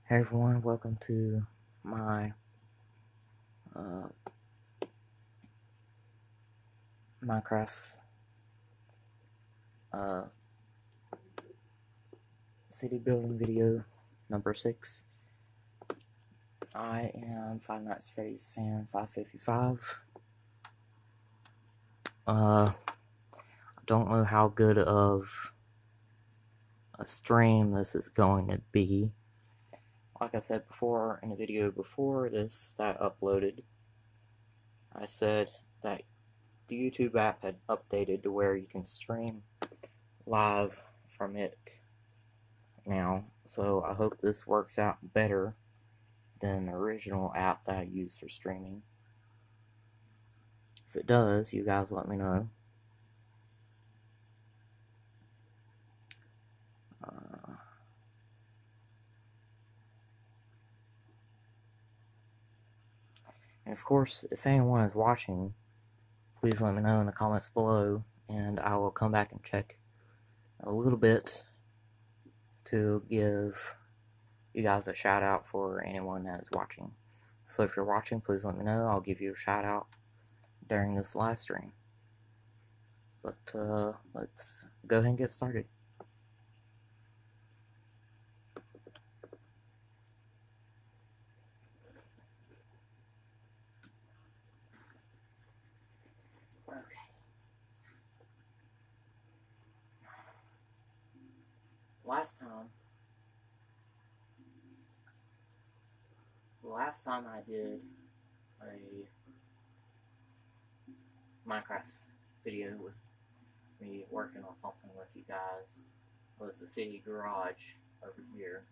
Hey everyone, welcome to my Minecraft uh, city building video number 6. I am Five Nights at Freddy's fan 555. I don't know how good of a stream this is going to be. Like I said before in the video before this that I uploaded, I said that the YouTube app had updated to where you can stream live from it now, so I hope this works out better than the original app that I used for streaming. If it does, you guys let me know. And of course, if anyone is watching, please let me know in the comments below, and I will come back and check a little bit to give you guys a shout out for anyone that is watching. So if you're watching, please let me know. I'll give you a shout out during this live stream. But let's go ahead and get started. Okay. Last time I did a Minecraft video with me working on something with you guys was the city garage over here.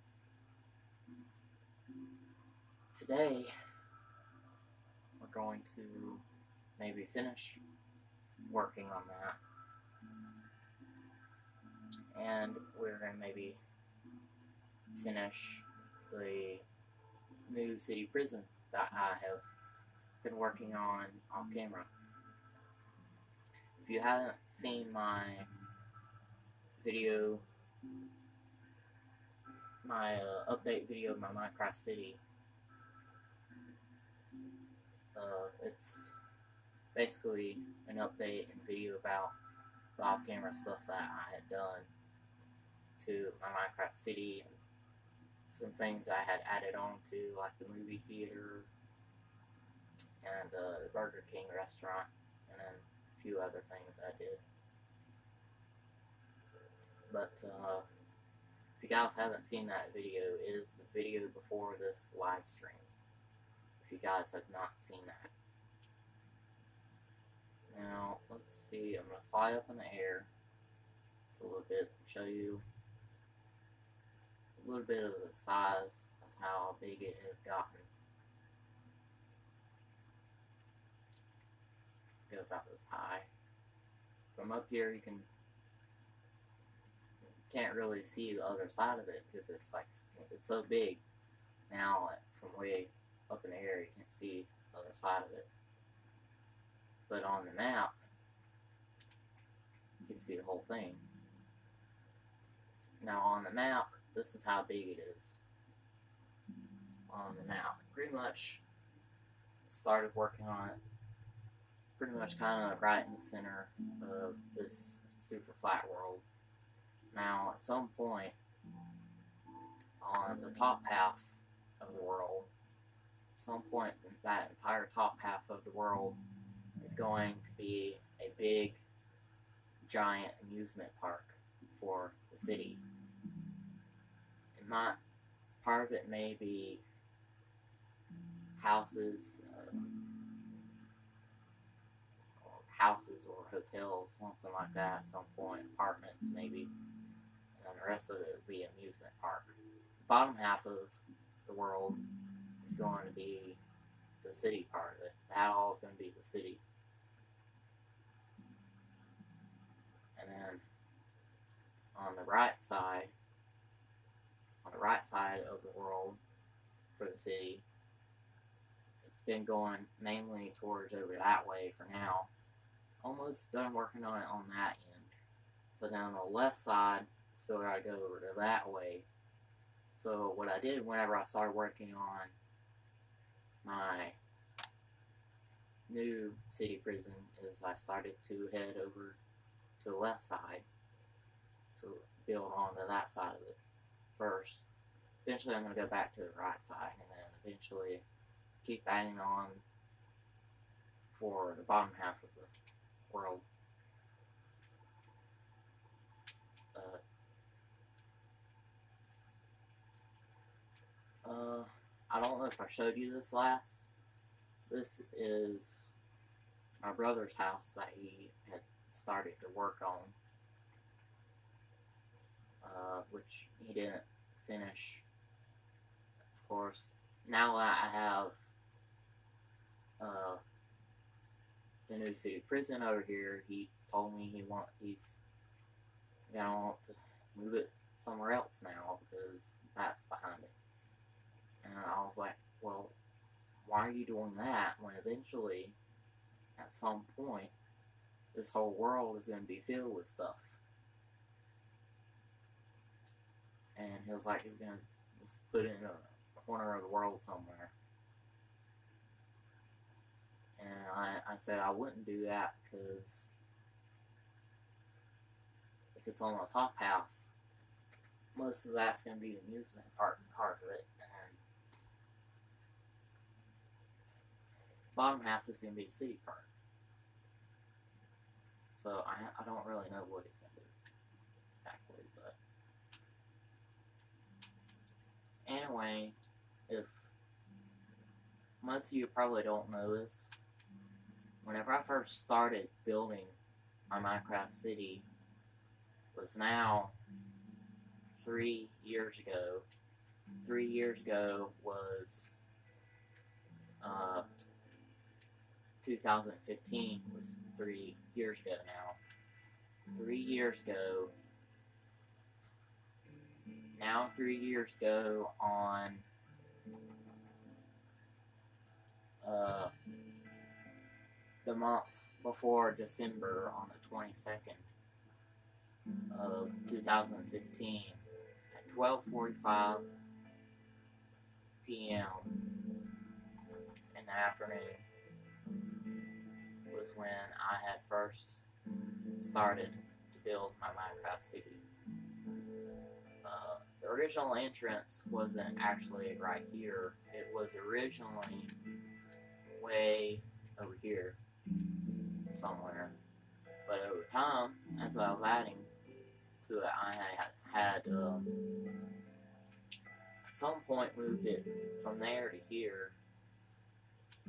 Today we're going to maybe finish working on that, and we're going to maybe finish the new city prison that I have been working on off camera. If you haven't seen my video, my update video of my Minecraft city, it's basically an update and video about the off-camera stuff that I had done to my Minecraft city, and some things I had added on to, like the movie theater and the Burger King restaurant, and then a few other things I did. But if you guys haven't seen that video, it is the video before this live stream, if you guys have not seen that. Now, let's see, I'm going to fly up in the air for a little bit, show you a little bit of the size of how big it has gotten. Go about this high. From up here, you can't really see the other side of it because it's so big. Now, from way up in the air, you can't see the other side of it. But on the map, you can see the whole thing. Now, on the map, this is how big it is. On the map, pretty much started working on it pretty much kind of right in the center of this super flat world. Now, at some point, on the top half of the world, that entire top half of the world is going to be a big, giant amusement park for the city. And part of it may be houses or hotels, something like that at some point, apartments maybe, and then the rest of it would be amusement park. The bottom half of the world is going to be the city part of it. That all is going to be the city. And then on the right side of the world for the city, it's been going mainly towards over that way for now. Almost done working on it on that end. But then on the left side, still gotta go over to that way. So what I did whenever I started working on my new city prison is I started to head over to the left side to build onto that side of it first. Eventually I'm going to go back to the right side and then eventually keep adding on for the bottom half of the world. I don't know if I showed you this last. This is my brother's house that he had started to work on, which he didn't finish. Of course, now that I have the new city prison over here, he told me he's gonna want to move it somewhere else now because that's behind it. And I was like, well, why are you doing that when eventually, at some point, this whole world is going to be filled with stuff? And he was like, he's going to just put it in a corner of the world somewhere. And I said I wouldn't do that because if it's on the top half, most of that's going to be the amusement part of it. And bottom half is going to be the city part. So I don't really know what he's going to do exactly, but anyway, if most of you probably don't know this, whenever I first started building my Minecraft city was now 3 years ago. 3 years ago was 2015 was 3 years ago now. 3 years ago. Now 3 years ago on the month before December on the 22nd of 2015 at 12:45 p.m. in the afternoon was when I had first started to build my Minecraft city. The original entrance wasn't actually right here. It was originally way over here somewhere. But over time, as I was adding to it, I had at some point moved it from there to here.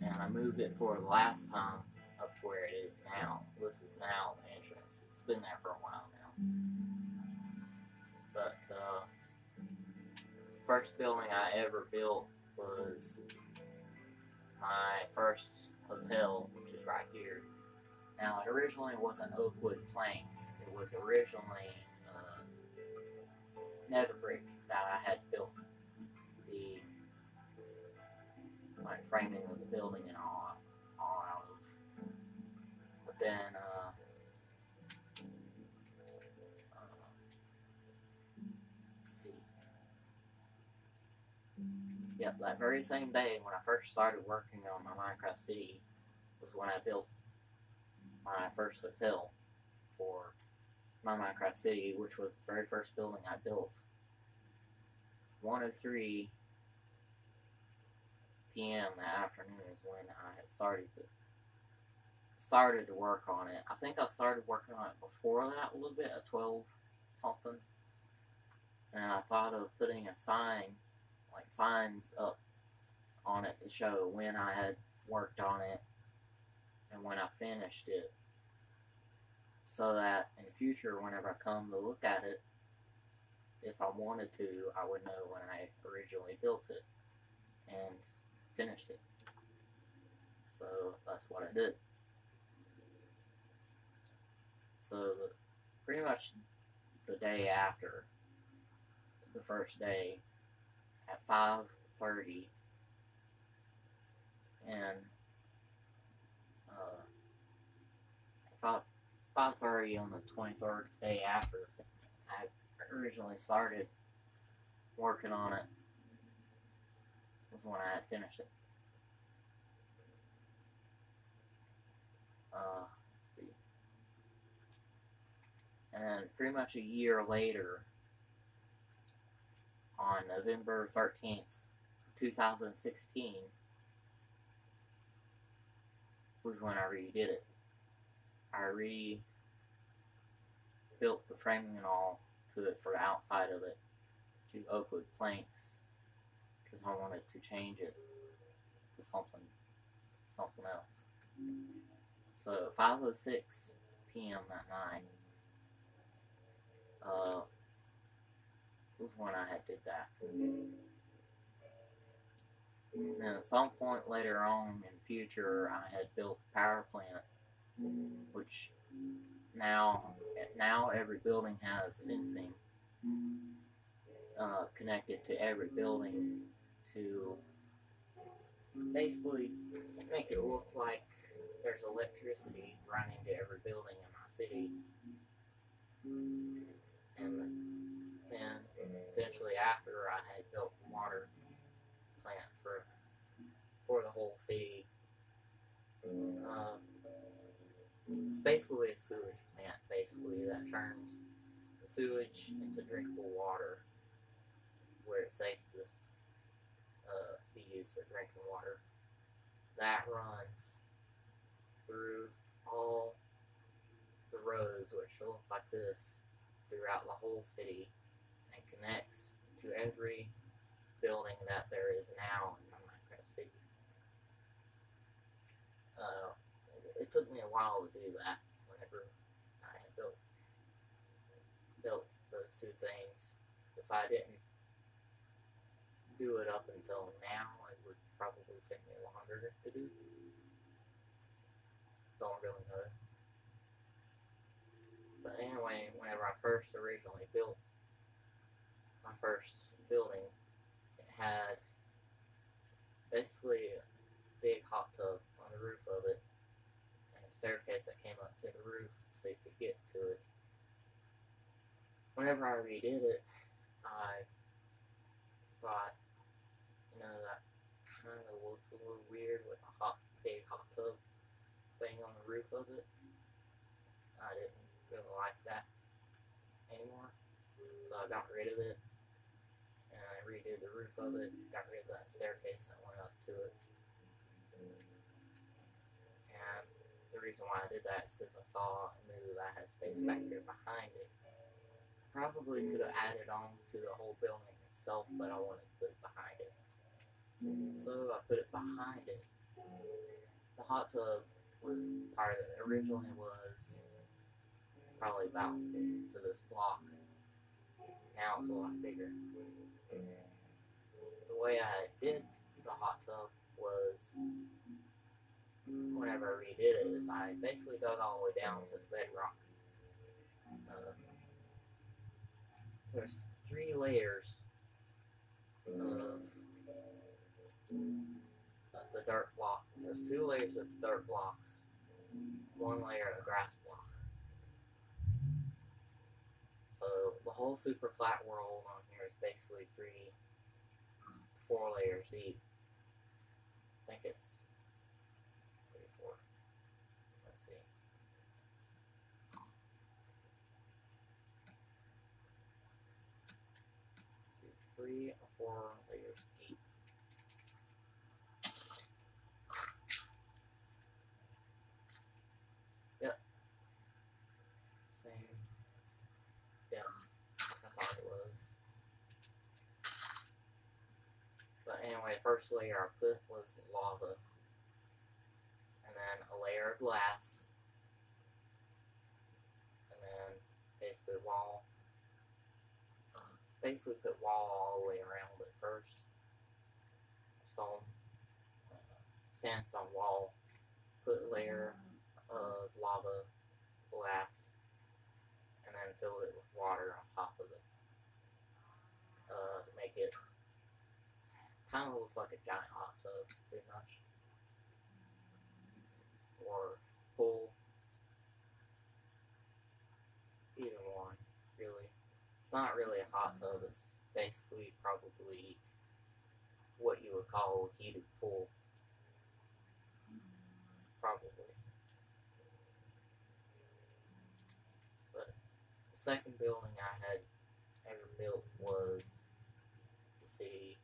And I moved it for the last time up to where it is now. This is now the entrance. It's been there for a while now. But first building I ever built was my first hotel, which is right here. Now, it originally wasn't Oakwood Planks. It was originally nether brick that I had built the framing of the building and all out of. But then let's see. Yep, that very same day when I first started working on my Minecraft city was when I built my first hotel for my Minecraft city, which was the very first building I built. 1:03 p.m. that afternoon is when I had started to work on it. I think I started working on it before that a little bit, at 12 something. And I thought of putting a sign, like signs up on it to show when I had worked on it and when I finished it, so that in the future, whenever I come to look at it, if I wanted to, I would know when I originally built it and finished it. So that's what I did. So pretty much the day after, the first day, at 5:30, and 5:30 on the 23rd day after I originally started working on it was when I had finished it. Let's see. And then pretty much a year later, on November 13th, 2016, was when I redid it. I rebuilt the framing and all to it for the outside of it to oak wood planks because I wanted to change it to something else. So 5:06 p.m. that night was when I had did that. And then at some point later on in the future, I had built a power plant, which now every building has fencing connected to every building to basically make it look like there's electricity running to every building in my city. And then eventually after I had built a water plant for the whole city. It's basically a sewage plant, that turns the sewage into drinkable water, where it's safe to be used for drinking water. That runs through all the roads, which look like this, throughout the whole city, and connects to every building that there is now in Minecraft City. It took me a while to do that whenever I had built those two things. If I didn't do it up until now, it would probably take me longer to do. Don't really know. But anyway, whenever I first originally built my first building, it had basically a big hot tub on the roof of it, and a staircase that came up to the roof so you could get to it. Whenever I redid it, I thought, that kind of looks a little weird with a big hot tub thing on the roof of it. I didn't really like that anymore, so I got rid of it, and I redid the roof of it, got rid of that staircase that went up to it. And the reason why I did that is because I knew that I had space back here behind it. Probably could have added on to the whole building itself, but I wanted to put it behind it. So I put it behind it. The hot tub was part of it. Originally was probably about to this block. Now it's a lot bigger. The way I did the hot tub was, whenever I redid it, is I basically dug all the way down to the bedrock. There's 3 layers of the dirt block. There's 2 layers of dirt blocks, 1 layer of grass block. So the whole super flat world on here is basically 4 layers deep. I think it's 3 or 4. Let's see. 3 or 4 layers deep. Yep. Same depth I thought it was. But anyway, first layer I put was lava. And then a layer of glass. And then basically wall. Basically put wall all the way around it first. Sandstone wall. Put a layer of lava, glass, and then fill it with water on top of it. To make it kind of looks like a giant hot tub, pretty much. Or pool. Either one, really. It's not really a hot tub, it's basically probably what you would call a heated pool. Probably. But the second building I had ever built was the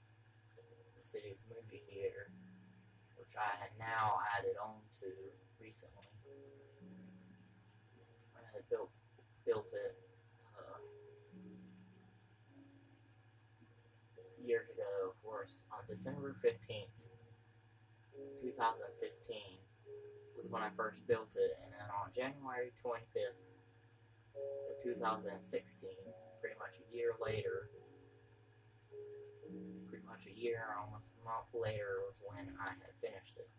city's movie theater, which I had now added on to recently. I had built it years ago, of course, on December 15th, 2015 was when I first built it, and then on January 25th of 2016, pretty much a year later, almost a month later, was when I had finished it.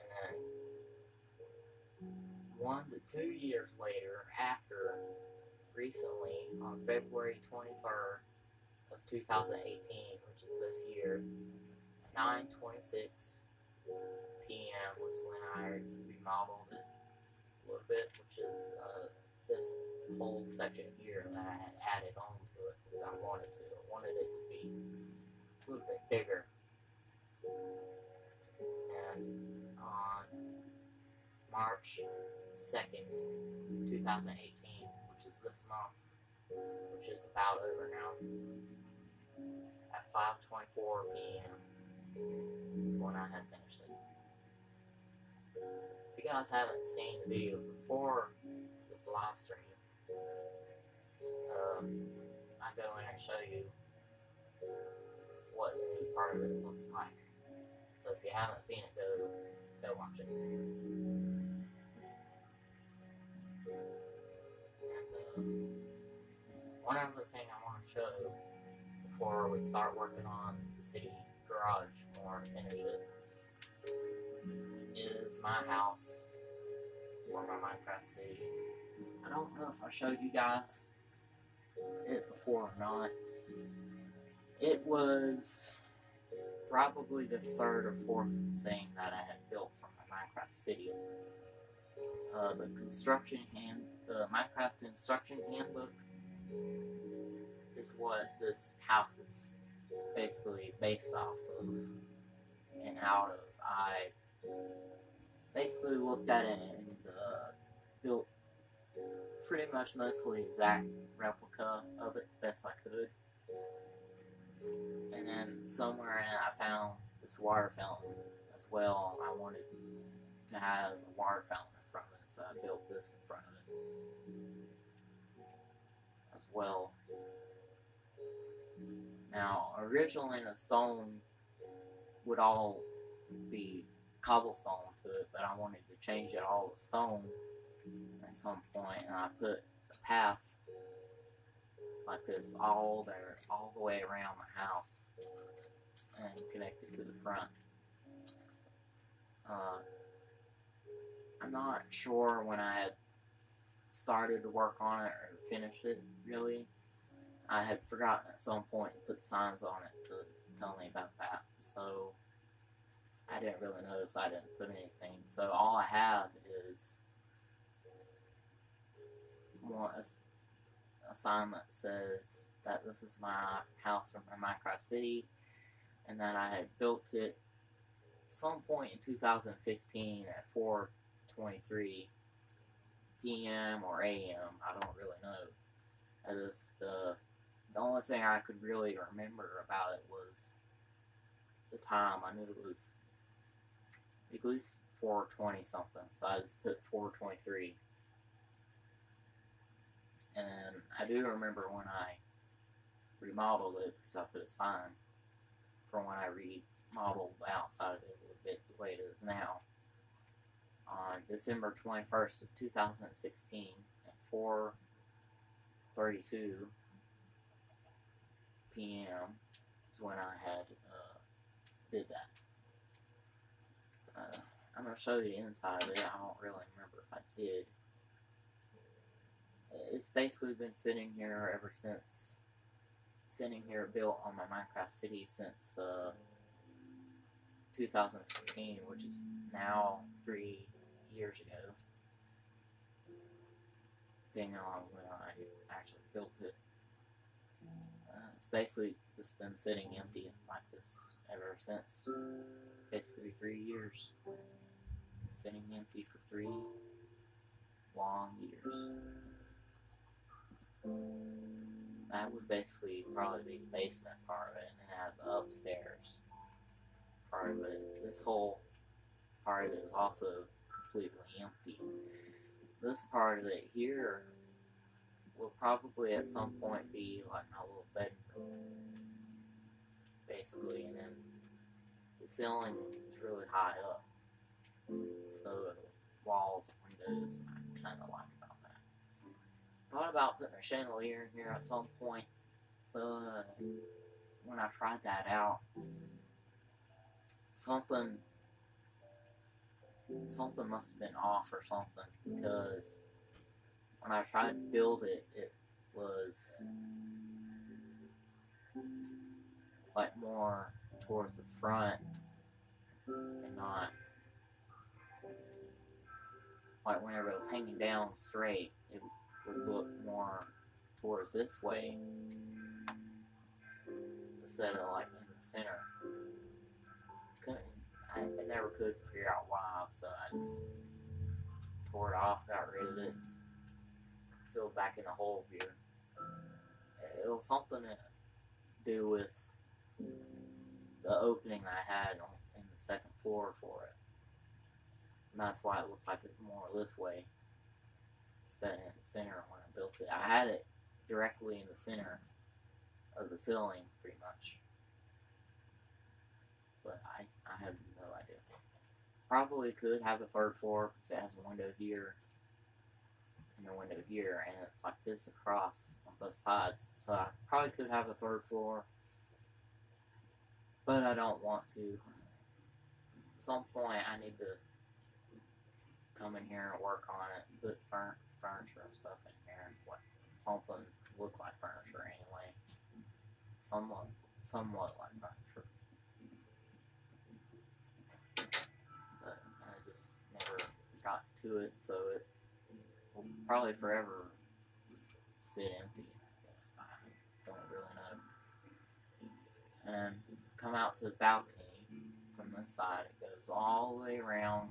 And then 1 to 2 years later, after recently, on February 23rd of 2018, which is this year, at 9:26 p.m. was when I remodeled it a little bit, which is this whole section here that I had added on to it because I wanted to. I wanted it to be a little bit bigger. And on March 2nd, 2018, which is this month, which is about over now, at 5:24 p.m. is when I had finished it. If you guys haven't seen the video before this live stream, I go in and show you what the new part of it looks like. So if you haven't seen it, go watch it. And one other thing I want to show before we start working on the city garage or finish it is my house for my Minecraft city. I don't know if I showed you guys it before or not. It was probably the third or fourth thing that I had built for my Minecraft city. The Minecraft construction handbook is what this house is basically based off of and out of. I basically looked at it and built pretty much mostly exact replica of it best I could. And then somewhere in it I found this water fountain as well. I wanted to have a water fountain in front of it, so I built this in front of it as well. Now, originally the stone would all be cobblestone to it, but I wanted to change it all to stone at some point, and I put the path like this all the way around the house and connected to the front. I'm not sure when I had started to work on it or finished it, really. I had forgotten at some point to put signs on it to tell me about that, so I didn't really notice I didn't put anything. So all I have is a sign that says that this is my house from my Minecraft city, and that I had built it some point in 2015 at 4:23 p.m. or a.m. I don't really know. The only thing I could really remember about it was the time. I knew it was at least 4:20 something, so I just put 4:23. And I do remember when I remodeled it, because I put a sign from when I remodeled the outside of it a little bit the way it is now. On December 21st of 2016 at 4:32 p.m. is when I had did that. I'm going to show you the inside of it. I don't really remember if I did. It's basically been sitting here ever since, built on my Minecraft city since 2015, which is now 3 years ago. depending on when I actually built it. It's basically just been sitting empty like this ever since basically 3 years. It's sitting empty for 3 long years. That would basically probably be the basement part of it, and it has upstairs part of it. This whole part of it is also completely empty. This part of it here will probably at some point be like my little bedroom, basically, and then the ceiling is really high up, so walls and windows, I kind of like about that. Thought about putting a chandelier in here at some point, but when I tried that out, something must have been off or something, because when I tried to build it, it was like more towards the front and not like whenever it was hanging down straight, it would look more towards this way instead of like in the center. I never could figure out why, so I just tore it off, got rid of it, filled back in the hole here. It was something to do with the opening I had in the second floor for it. And that's why it looked like it's more this way instead of in the center when I built it. I had it directly in the center of the ceiling, pretty much. But I have no idea. Probably could have a third floor because it has a window here and a window here, and it's like this across on both sides. So I probably could have a third floor, but I don't want to. At some point, I need to come in here and work on it, put furniture and stuff in here, and something look like furniture anyway. Somewhat like furniture. But I just never got to it, so it will probably forever just sit empty, I guess. I don't really know. And come out to the balcony from this side, it goes all the way around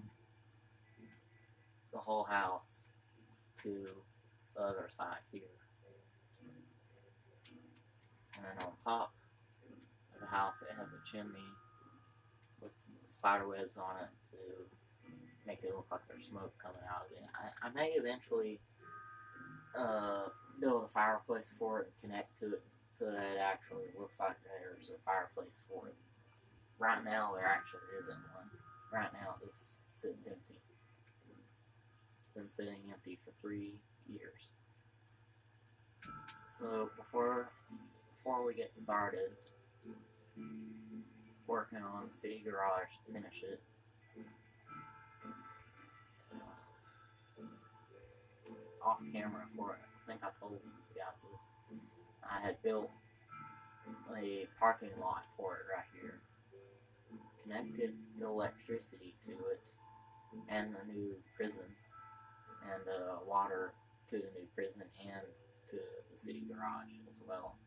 the whole house to the other side here. And then on top of the house, it has a chimney with spider webs on it to make it look like there's smoke coming out of it. I may eventually build a fireplace for it and connect to it so that it actually looks like there's a fireplace for it. Right now, there actually isn't one. Right now, this sits empty. It's been sitting empty for 3 years. So before we get started working on the city garage to finish it, off camera for it, I think I told you guys this, I had built a parking lot for it right here, connected the electricity to it and the new prison, and water to the new prison and to the city garage as well.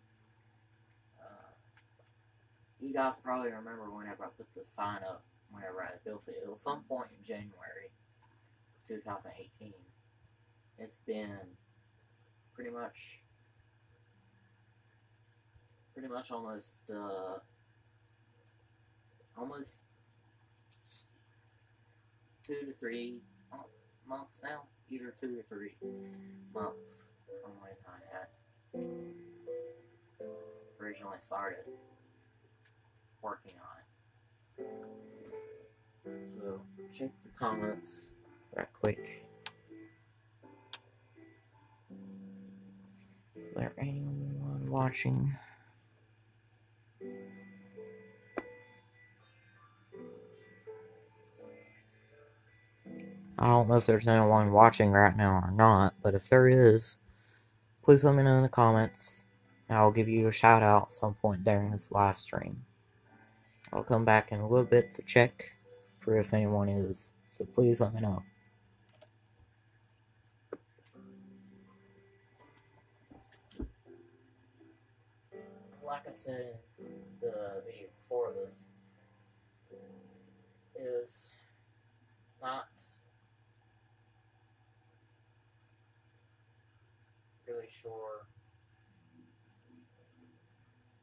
You guys probably remember whenever I put the sign up, whenever I built it. It was some point in January of 2018. It's been pretty much almost 2 to 3 months now, either 2 or 3 months from when I had originally started working on it. So check the comments right quick. Is there anyone watching? I don't know if there's anyone watching right now or not, but if there is, please let me know in the comments, and I'll give you a shout out at some point during this live stream. I'll come back in a little bit to check for if anyone is, so please let me know. said in the video before this, is not really sure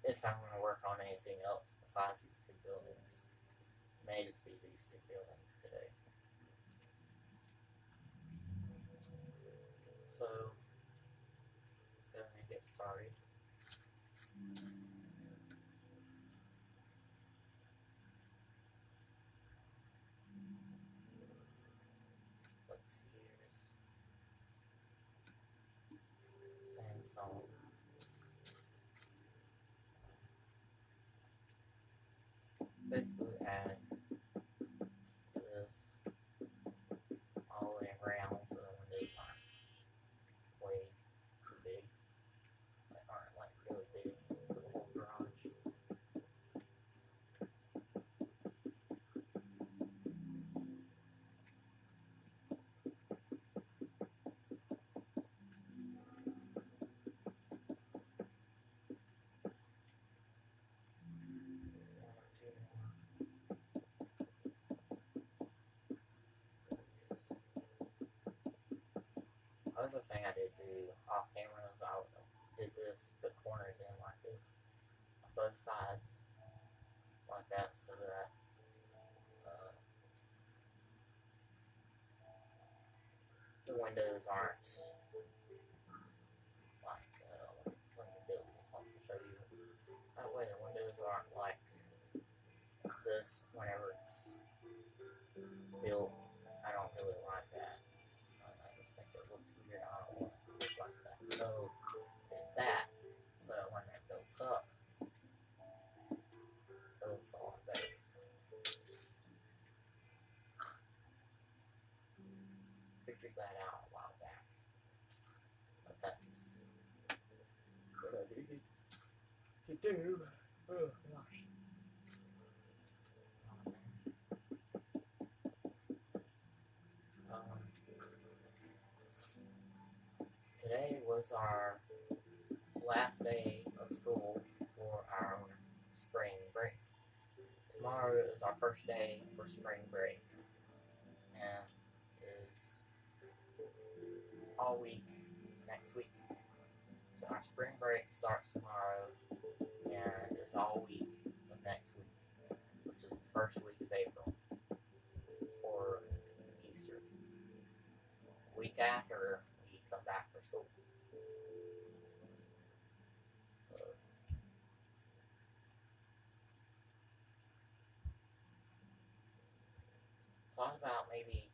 if I'm going to work on anything else besides these two buildings. It may just be these two buildings today. So, let's go ahead and get started. Let's see, here's sandstone. Basically add to this all the way around so the windows aren't way too big. They aren't like really big for the whole garage. Other thing I did do off camera is I did this, put corners in like this on both sides, like that, so that the windows aren't like, let me build this, let me show you. That way the windows aren't like this whenever it's built. I don't really like that. I just think it looks weird. I don't want it to look like that. So, did that, so when they're built up, it looks a lot better. Figured that out a while back. But that's what I needed to do. Oh gosh. Today was our last day of school for our spring break. Tomorrow is our first day for spring break, and is all week next week. So our spring break starts tomorrow and is all week of next week, which is the first week of April for Easter. The week after, we come back for school. So, thought about maybe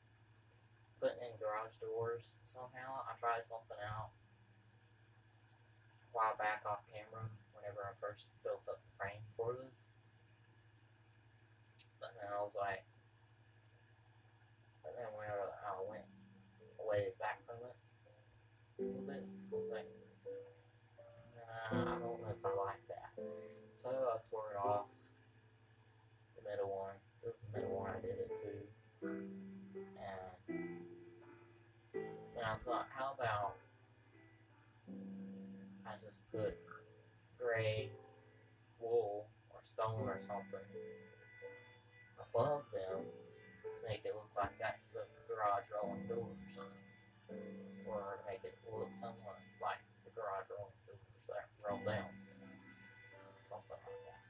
putting in garage doors somehow. I tried something out a while back off camera whenever I first built up the frame for this. And then I was like, and then whenever I went a ways back from it a little bit, I was like, nah, I don't know if I like that. So I tore it off, the middle one. This is the middle one I did it to. And then I thought, how about I just put gray wool or stone or something above them to make it look like that's the garage rolling doors, or make it look somewhat like the garage rolling doors that roll down, something like that.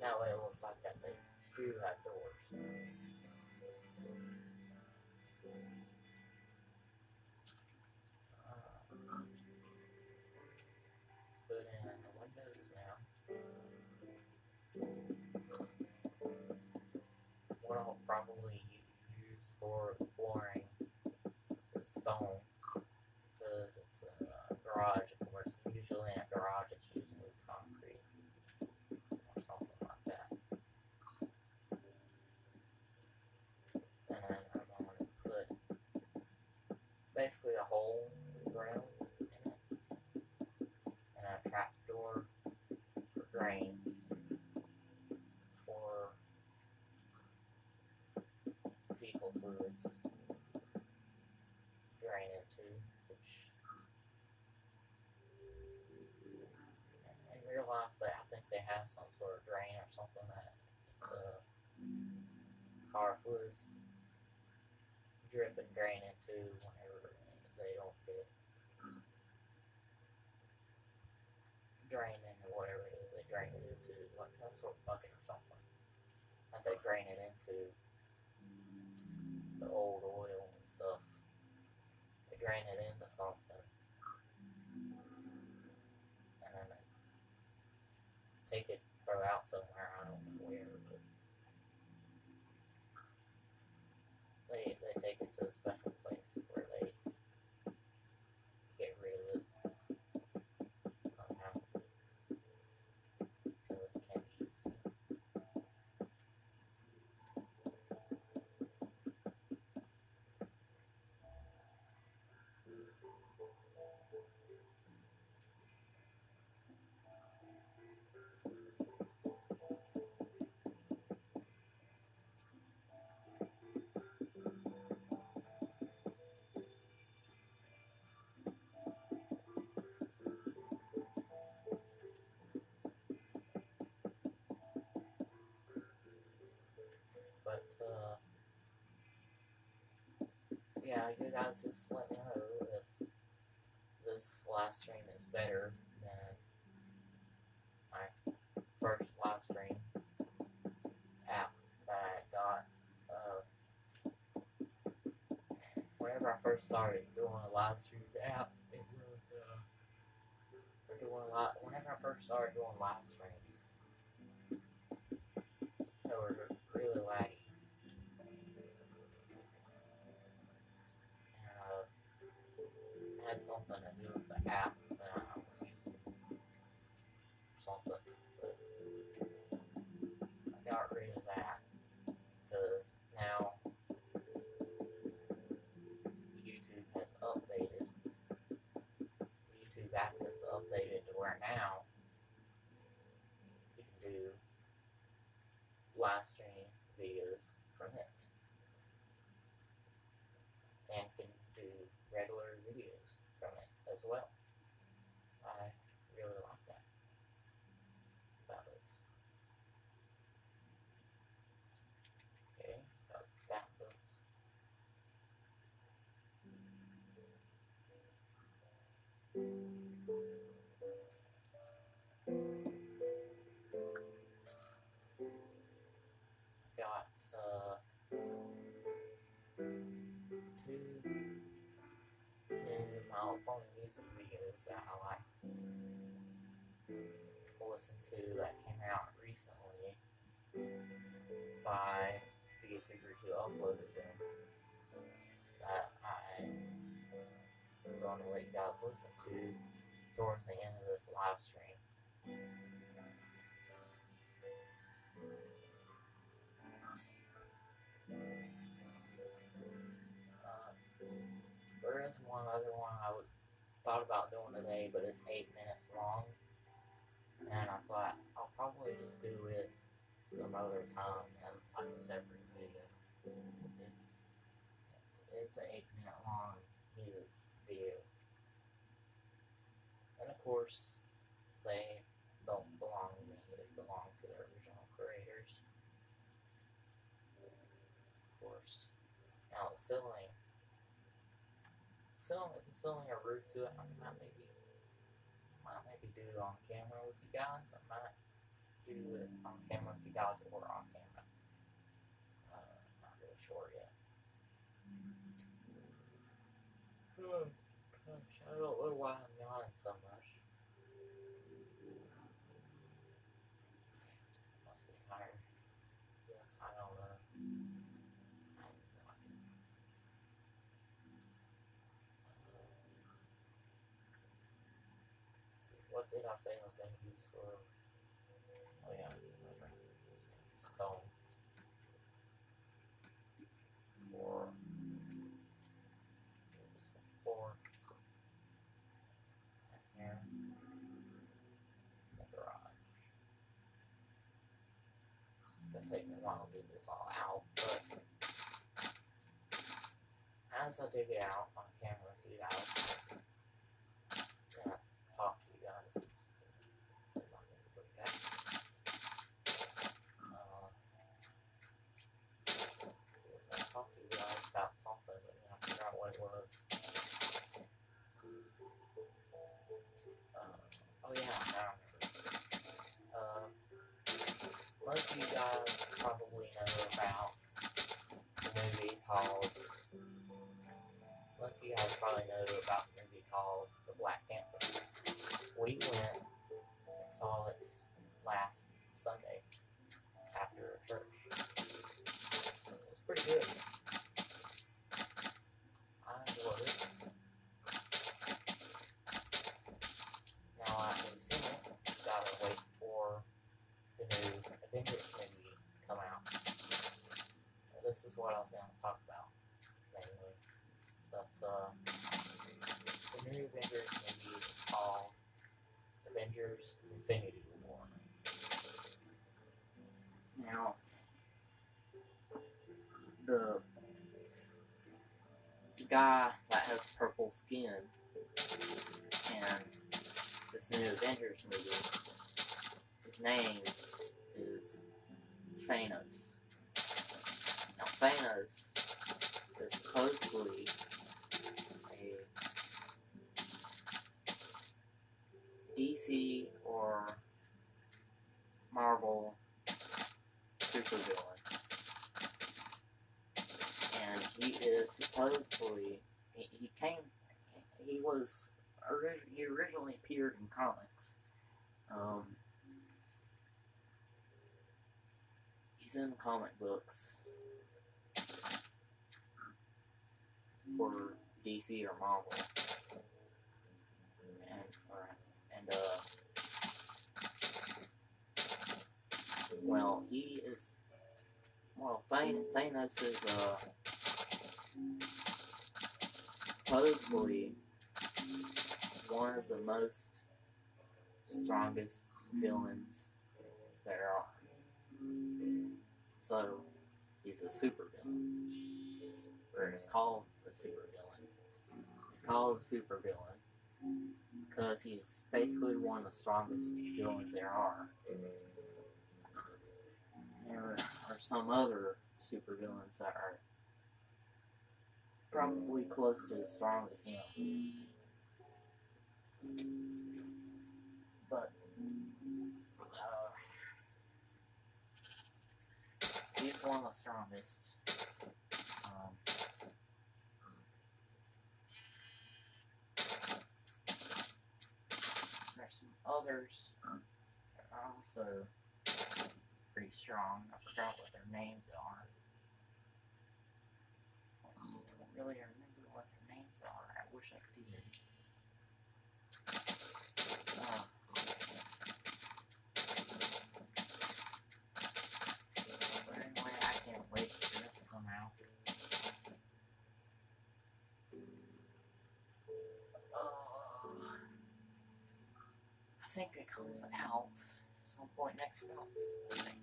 That way it looks like that they do have doors. Put in the windows now. What I'll probably use for the flooring is stone, because it's a garage. Of course, usually in a garage it's usually concrete or something like that. And then I'm going to put basically a hole in the ground in it, and a trap door for drains for vehicle fluids drain into, which in real life I think they have some sort of drain or something that the car fluids drip and drain into whenever they don't get drained into whatever it is they drain it into, like some sort of bucket or something. Like they drain it into the old oil and stuff. They drain it into something, and then they take it, throw it out somewhere, I don't know where, but they take it to a special place where they get rid of it somehow, because it can't be used. But yeah, you guys just let me know if this live stream is better than my first live stream app that I got. Whenever I first started doing a live stream app, it was whenever I first started doing live streams, they were really laggy. And I had something to do with the app that I was using, something, but I got rid of that because now YouTube has updated. YouTube app has updated to where now you can do live stream videos from it and can do regular videos from it as well. I really like that about it. Okay, got that built. Got 2 new California music videos that I like to listen to that came out recently by the YouTubers who uploaded them that I'm going to let you guys listen to towards the end of this live stream. There is one other one I thought about doing today, but it's 8 minutes long, and I thought I'll probably just do it some other time as like a separate video, because it's an 8-minute long music video, and of course they don't belong to me, they belong to the original creators, of course. Now the ceiling a roof to it. I might maybe do it on camera with you guys. I might do it on camera with you guys or off camera. Not really sure yet. Oh gosh, I don't know why I'm yawning so much. Must be tired. Yes, I don't know. What did I say I was going to use for? Oh yeah, stone for floor and here in the garage. It's gonna take me a while to get this all out, but as I dig it out on camera for you guys, I'm gonna talk to you guys. I'm not gonna put that. Oh yeah, now I remember. Most of you guys probably know about the movie called. Most of you guys probably know about the movie called The Black Panther. We went and saw it last Sunday after church. It was pretty good. I enjoyed it. Now after we've seen it, just gotta wait for the new Avengers movie to come out. So this is what I was going to talk about mainly. But the new Avengers movie is called Avengers Infinity War. Now, the guy that has purple skin and this new Avengers movie, his name is Thanos. Now, Thanos is supposedly a DC or Marvel supervillain. And he is supposedly, he originally appeared in comics. He's in comic books for DC or Marvel. Thanos is supposedly one of the most strongest villains there are. So, he's a supervillain. Or it's called a supervillain. He's called a supervillain because he's basically one of the strongest villains there are. There are some other supervillains that are probably close to as strong as him. But he's one of the strongest. There's some others that are also pretty strong. I forgot what their names are. I don't really remember what their names are. I wish I did. But anyway, I can't wait for this to come out. I think it comes out some point next month, I think.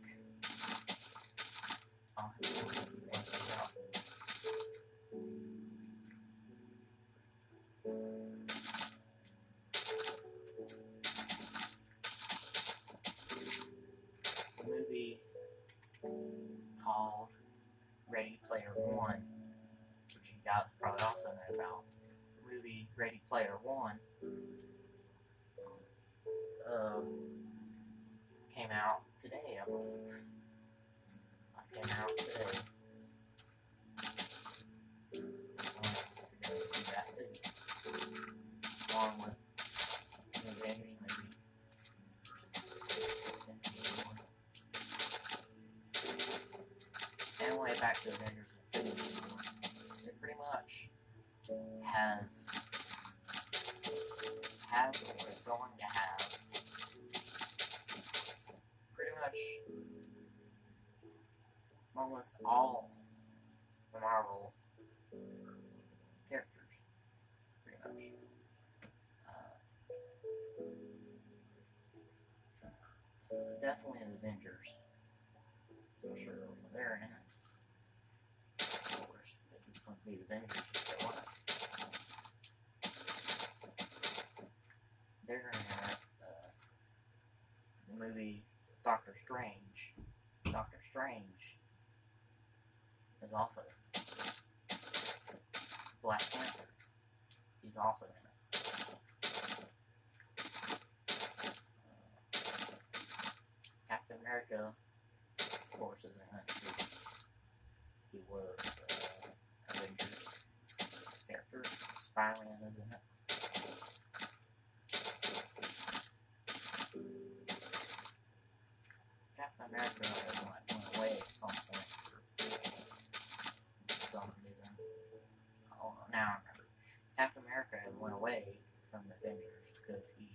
I'll have to look some more out. The movie called Ready Player One, which you guys probably also know about. The movie Ready Player One came out today, I believe. It came out today. I wanted to go see that too, along with the Avengers movie. Anyway, back to Avengers Infinity War. It pretty much has or is going to have pretty much almost all the Marvel characters, pretty much. Definitely as Avengers, for sure. They're in it. Of course, it's going to be the Avengers if they want it. They're in it. The movie Doctor Strange. Doctor Strange is also Black Panther. He's also in it. is in it because he was Avengers character. Spider-Man is in it. Captain America went away at some point for some reason. Oh, now I remember. Captain America went away from the Avengers because he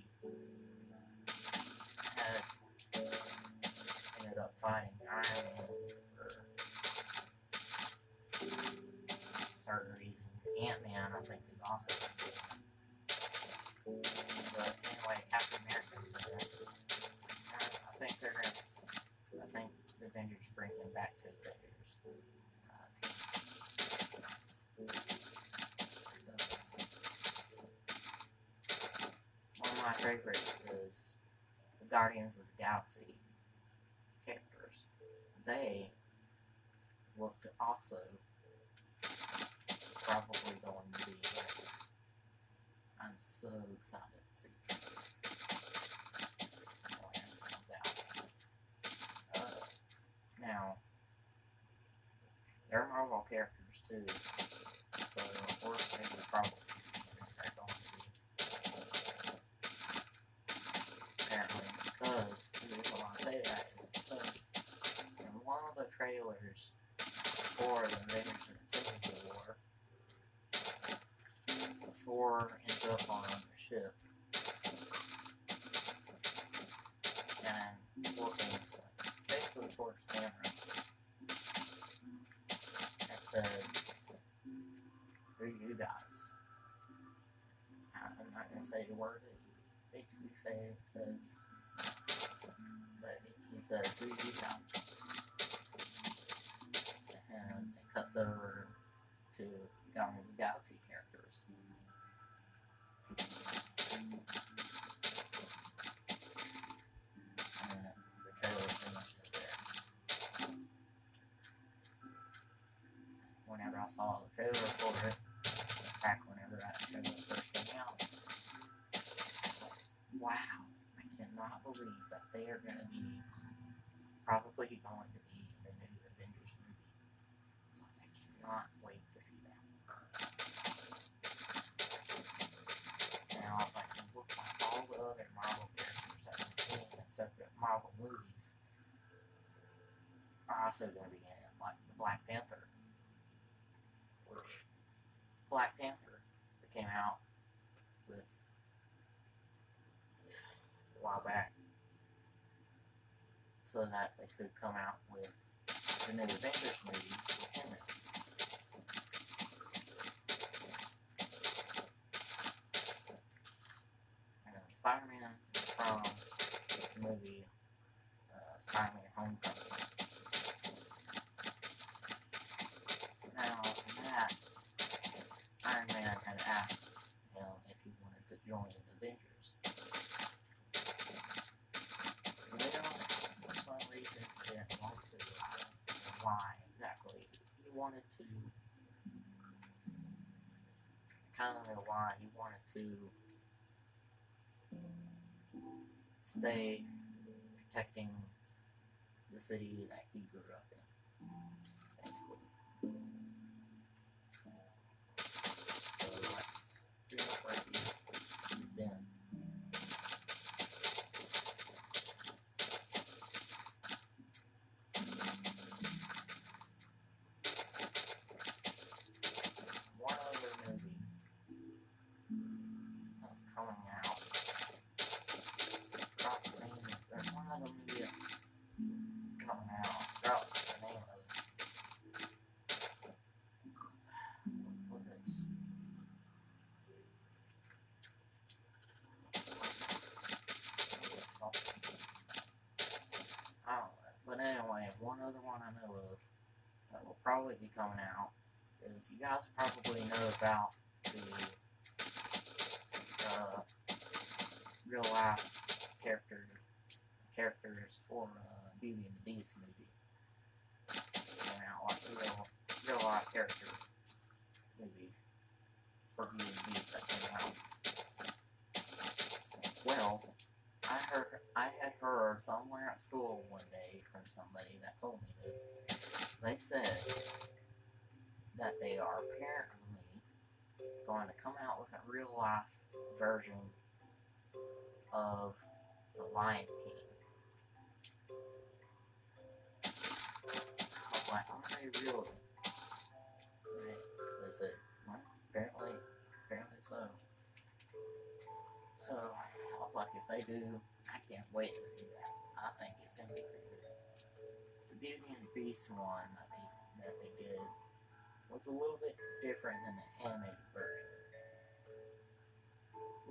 had ended up fighting Iron Man for certain reason. Ant-Man, I think, is also in it. But anyway, Captain America was in it. I think the Avengers bring him back to the Avengers team. One of my favorites is the Guardians of the Galaxy characters. They looked also probably going to be it. I'm so excited to see it. Now, they're Marvel characters too, so of course they would probably they're going to be. Apparently, because the reason why I say that is because in one of the trailers for the Avengers Infinity War, Thor ends up on the ship and looking basically towards the camera and says, "Who are you guys?" I'm not going to say the word that he basically says, but he says, "Who are you guys?" And it cuts over to Guardians of the Galaxy characters. And the trailer pretty much is there. Whenever I saw the trailer for it, back whenever that trailer first came out, I was like, wow, I cannot believe that they are going to be probably going to be in the new Avengers movie. So I cannot wait to see that. Now, if I can look like all the other Marvel characters that we've seen in separate Marvel movies are also going to be in it, like the Black Panther. Which, Black Panther that came out with a while back, so that they could come out with the new Avengers movie with him in it. And Spider-Man is from the movie Spider-Man Homecoming. Now, in that, Iron Man had asked him if he wanted to join the Avengers. Well, for some reason, he didn't want to. I don't know why exactly. He wanted to. I kind of know why. He wanted to stay protecting the city that he grew up in, basically. So that's pretty much where he's been. One other movie that's coming out. I forgot the name of it. There's one other movie that's coming out. I forgot the name of it. What was it? I don't know. But anyway, one other one I know of that will probably be coming out is, you guys probably know about the real life characters for Beauty and the Beast movie. Came out like real life character movie for Beauty and the Beast that came out. Well, I had heard somewhere at school one day from somebody that told me this. They said that they are apparently going to come out with a real life version of The Lion King. I was like, are they really? They said, well, apparently so. So, I was like, if they do, I can't wait to see that. I think it's going to be pretty good. The Beauty and the Beast one that they did was a little bit different than the animated version.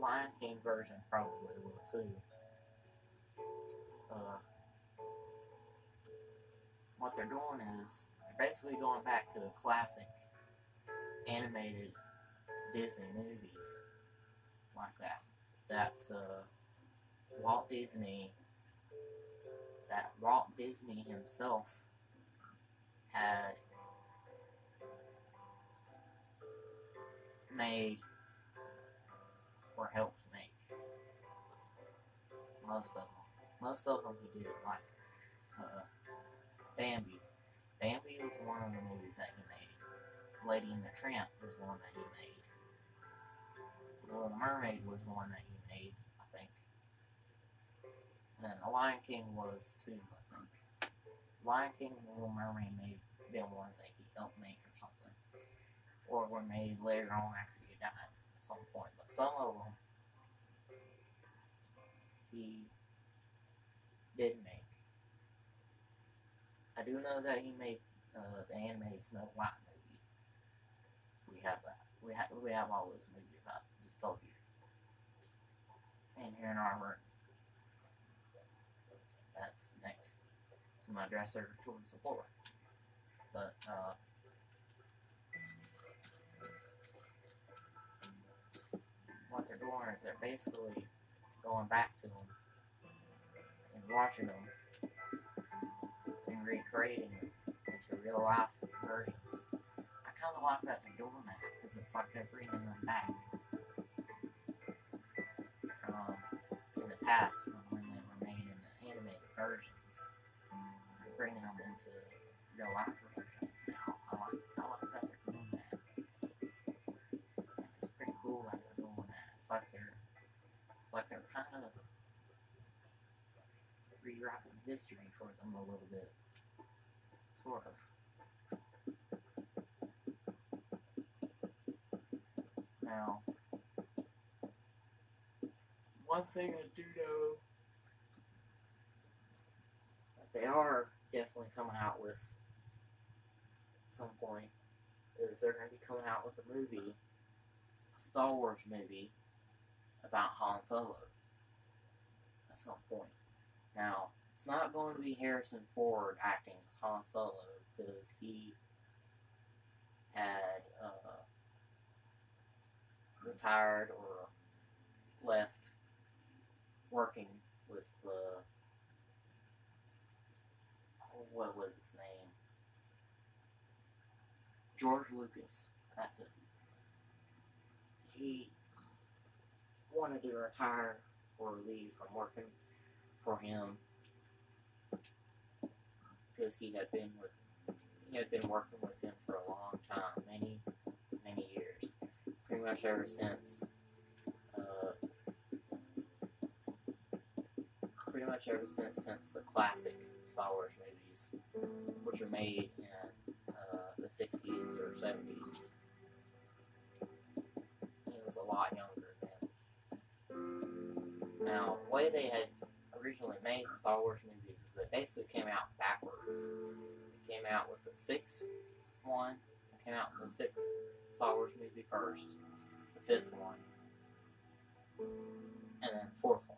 Lion King version probably will too. What they're doing is they're basically going back to the classic animated Disney movies like that. That Walt Disney himself had made or helped make. Most of them he did, like Bambi. Bambi was one of the movies that he made. Lady and the Tramp was one that he made. The Little Mermaid was one that he made, I think. And The Lion King was too, I think. Lion King and The Little Mermaid may have been ones that he helped make or something. Or were made later on after he died at some point. But some of them he did make. I do know that he made the animated Snow White movie. We have that. We have all those movies I just told you. And here in our room. That's next to my dresser towards the floor. But what they're doing is they're basically going back to them and watching them and recreating them into real life versions. I kind of like that they're doing that because it's like they're bringing them back from in the past, from when they were made in the animated versions. They're bringing them into real life versions now. I like that they're doing that. And it's pretty cool that they're doing that. It's like they're kind of rewriting history for them a little bit. Sort of. Now, one thing I do know that they are definitely coming out with at some point is they're going to be coming out with a movie, a Star Wars movie, about Han Solo at some point. Now, it's not going to be Harrison Ford acting as Han Solo because he had retired or left working with what was his name? George Lucas. That's it. He wanted to retire or leave from working for him because he had been working with him for a long time, many years, pretty much ever since the classic Star Wars movies, which were made in the 60s or 70s. He was a lot younger then. Now, the way they had originally made the Star Wars movies is they basically came out backwards. They came out with the sixth one, they came out with the sixth Star Wars movie first, the fifth one, and then the fourth one.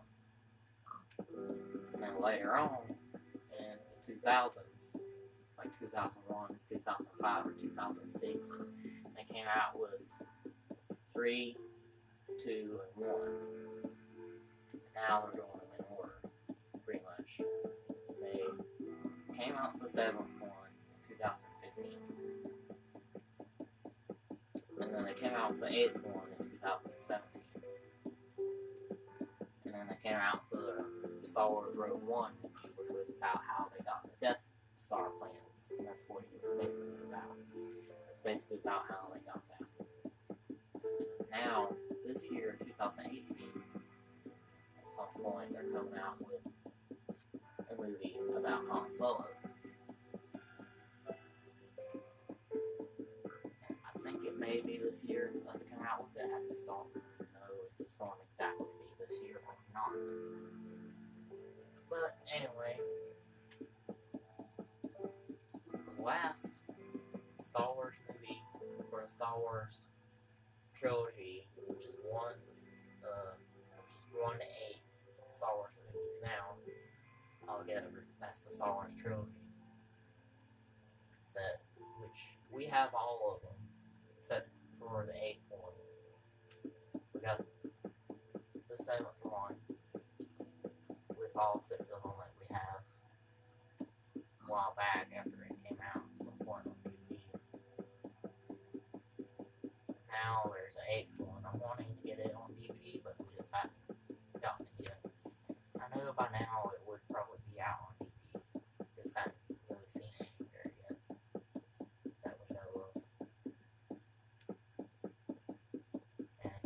And then later on, in the 2000s, like 2001, 2005, or 2006, they came out with 3, 2, and 1. Now they're doing them in order, pretty much. They came out with the 7th one in 2015. And then they came out with the 8th one in 2017. And then they came out with the Star Wars Rogue One movie, which was was about how they got the Death Star plans. And that's what it was basically about. It's basically about how they got that. Now, this year, 2018, at some point, they're coming out with a movie about Han Solo. I think it may be this year that they come out with it. I just don't know if it's going to exactly be this year or not. But anyway, the last Star Wars movie for the Star Wars trilogy, which is 1 to 8 Star Wars movies now altogether. That's the Star Wars trilogy set, which we have all of them except for the 8th one. We got the 7th one with all 6 of them that we have a while back after it came out at some point on DVD. Now there's an 8th one. I'm wanting to get it on DVD, but we just haven't gotten it yet. I know by now it would probably be out on DVD. Just haven't really seen it anywhere yet that we know of. And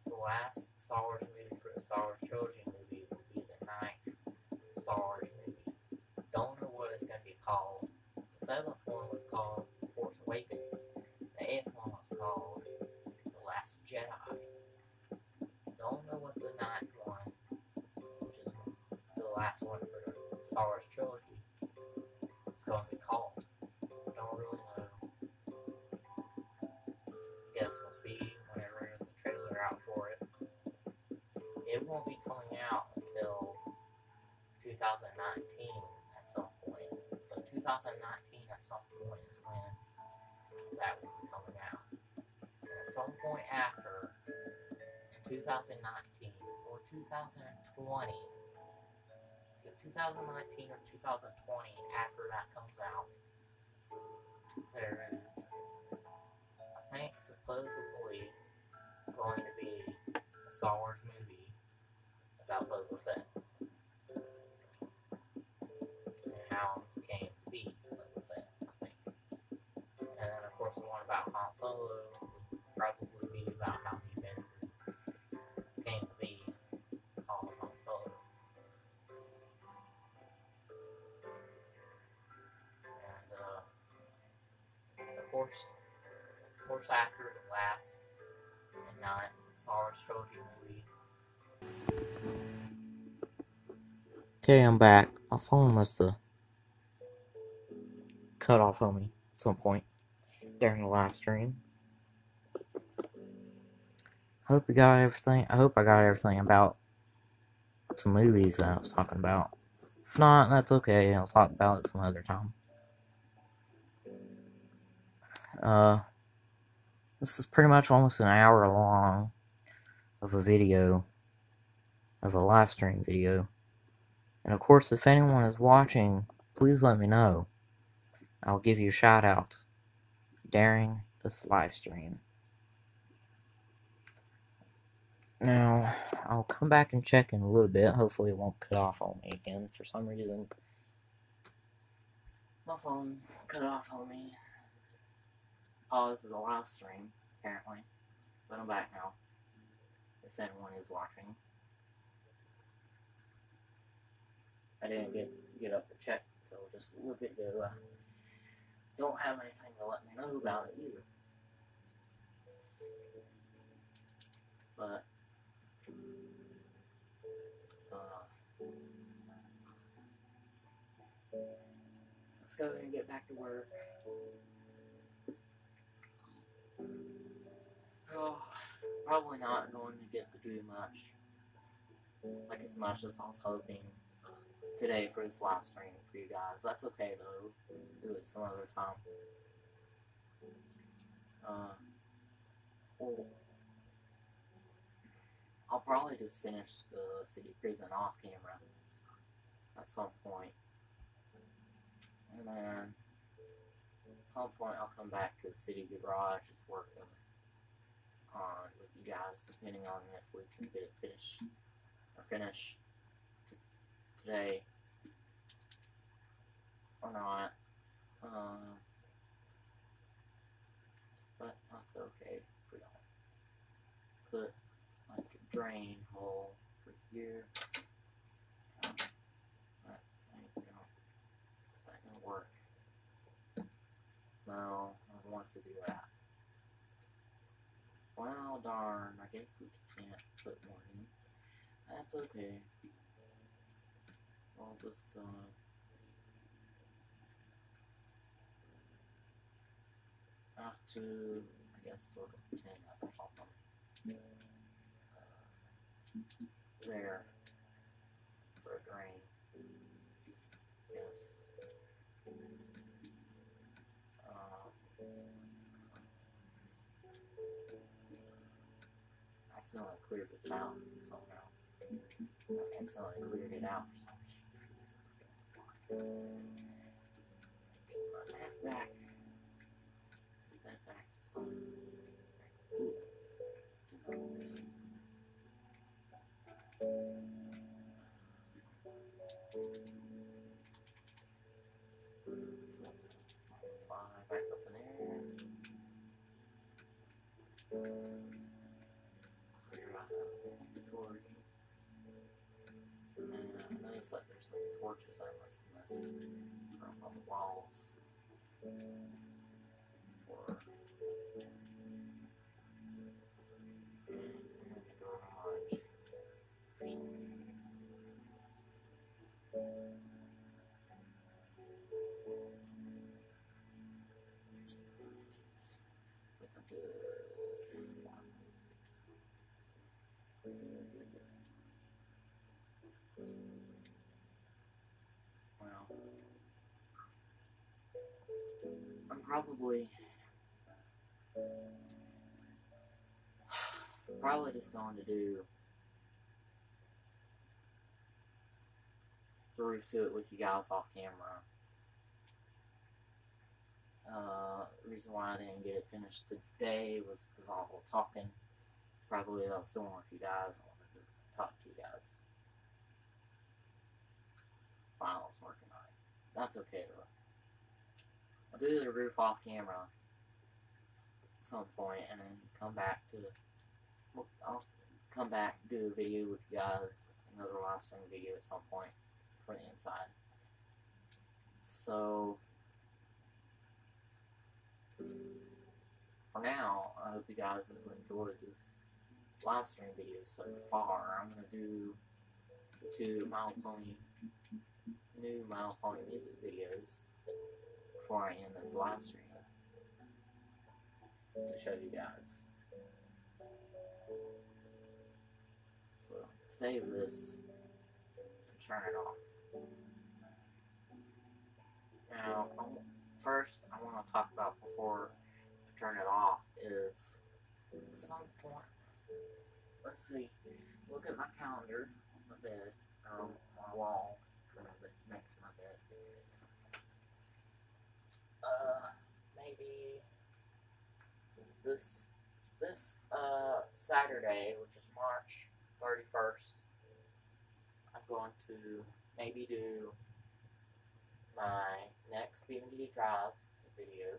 the last Star Wars movie for the Star Wars trilogy movie will be the 9th Star Wars movie. Don't know what it's going to be called. The 7th one was called The Force Awakens. The 8th one was called The Last Jedi. Don't know what the 9th one, which is the last one for the Star Wars trilogy, is going to be called. Don't really know. Guess we'll see whenever there's a trailer out for it. It won't be coming out until 2019 at some point. So 2019 at some point is when that will be coming out. And at some point after, in 2019 or 2020, 2019 or 2020, after that comes out, there is, I think, supposedly going to be a Star Wars movie about Boba Fett and how he came to be Boba Fett, I think. And then, of course, the one about Han Solo would probably be about how he basically came to be called Han Solo. And, of course, after the last and 9th Star Wars trilogy movie. Okay, I'm back. My phone must have cut off on me at some point during the live stream. Hope you got everything. I hope I got everything about some movies that I was talking about. If not, that's okay. I'll talk about it some other time. This is pretty much almost an hour long of a video, of a live stream video. And of course, if anyone is watching, please let me know. I'll give you a shout out during this live stream. Now, I'll come back and check in a little bit. Hopefully it won't cut off on me again for some reason. My phone cut off on me. Pause the live stream, apparently. But I'm back now, if anyone is watching. I didn't get up to check until just a little bit ago. I don't have anything to let me know about it either. But let's go ahead and get back to work. Oh, probably not going to get to do much, like as much as I was hoping today for this live stream for you guys. That's okay though. Do it some other time. Well, I'll probably just finish the city prison off camera at some point. And then at some point I'll come back to the city garage and work on with you guys, depending on if we can get it finished or finish today. Or not. But that's okay if we don't put like a drain hole for here. There you go. Is that gonna work? No, no one wants to do that. Well, darn, I guess we can't put more in. That's okay. I'll just, have to, I guess, sort of pretend that or something. There. For a drain. Yes. Accidentally cleared this out somehow. I accidentally cleared it out for some reason. Get my map back. Get that back this time. Back up in there. Clear out that inventory. And I noticed like there's some torches I must have missed from on the walls. For in the garage. For some reason. Well, I'm probably just going to do through to it with you guys off camera. The reason why I didn't get it finished today was because I was talking. Probably I was doing with you guys. I wanted to talk to you guys. While I was working on it. That's okay though. I'll do the roof off camera at some point and then come back to I'll come back, do a video with you guys, another live stream video at some point for the inside. So for now, I hope you guys have enjoyed this live stream video so far. I'm gonna do the two new My Little Pony music videos before I end this live stream to show you guys. So save this and turn it off. Now, first I want to talk about before I turn it off is at some point. Let's see. Look at my calendar on the bed, or on my wall next to my bed. Maybe this Saturday, which is March 31st, I'm going to maybe do my next B&D Drive video,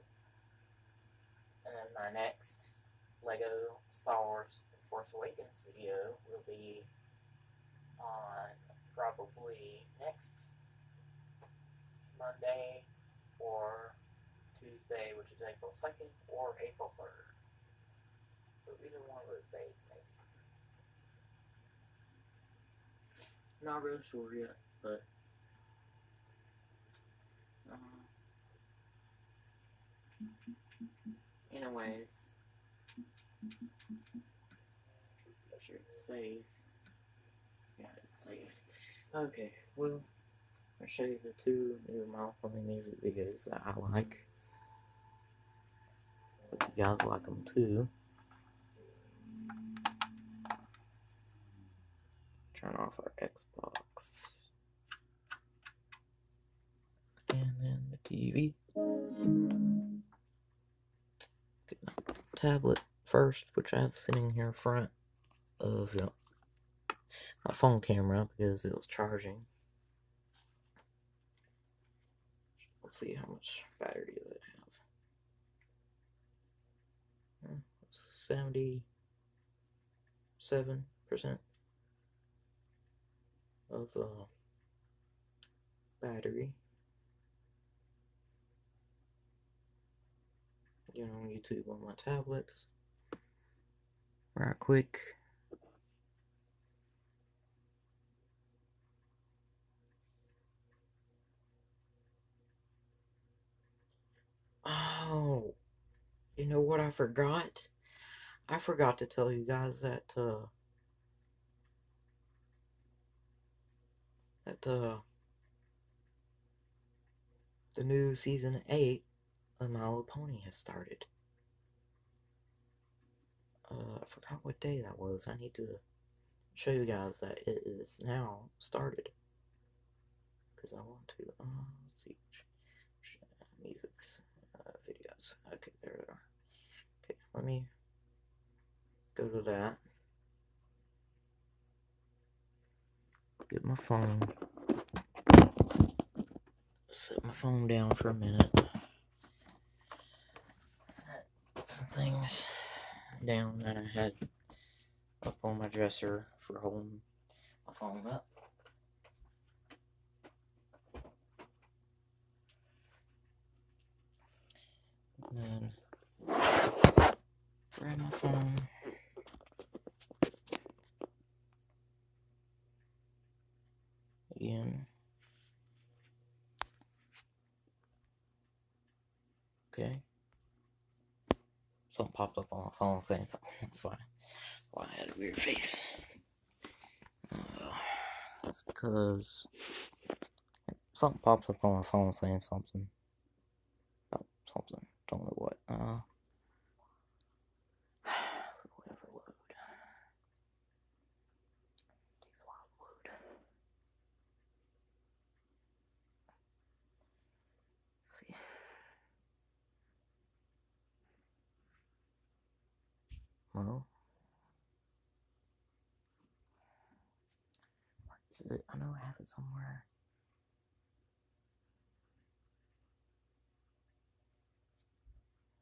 and then my next Lego Star Wars Force Awakens video will be on probably next Monday or Tuesday, which is April 2nd, or April 3rd. So either one of those days, maybe. Not really sure yet, but anyways, sure to save. Got it saved. Okay, well, I'll show you the two new My Little Pony music videos that I like. Hope you guys like them too. Turn off our Xbox. And then the TV. Get my tablet first, which I have sitting here in front of my phone camera because it was charging. Let's see, how much battery does it have? 77% of battery. Getting on YouTube on my tablets. Right quick. Oh, you know what I forgot? I forgot to tell you guys that the new season 8 of My Little Pony has started. I forgot what day that was. I need to show you guys that it is now started. Because I want to, let's see, music's, videos. Okay, there they are. Okay, let me go to that. Get my phone. Set my phone down for a minute. Set some things down that I had up on my dresser for holding my phone up. And then grab my phone. Again. Okay. Something popped up on my phone saying something. That's why I had a weird face. That's because something popped up on my phone saying something. Oh, something. Don't know what. Whatever load. Takes a while to load. Let's see. Well, is it? I know I have it somewhere.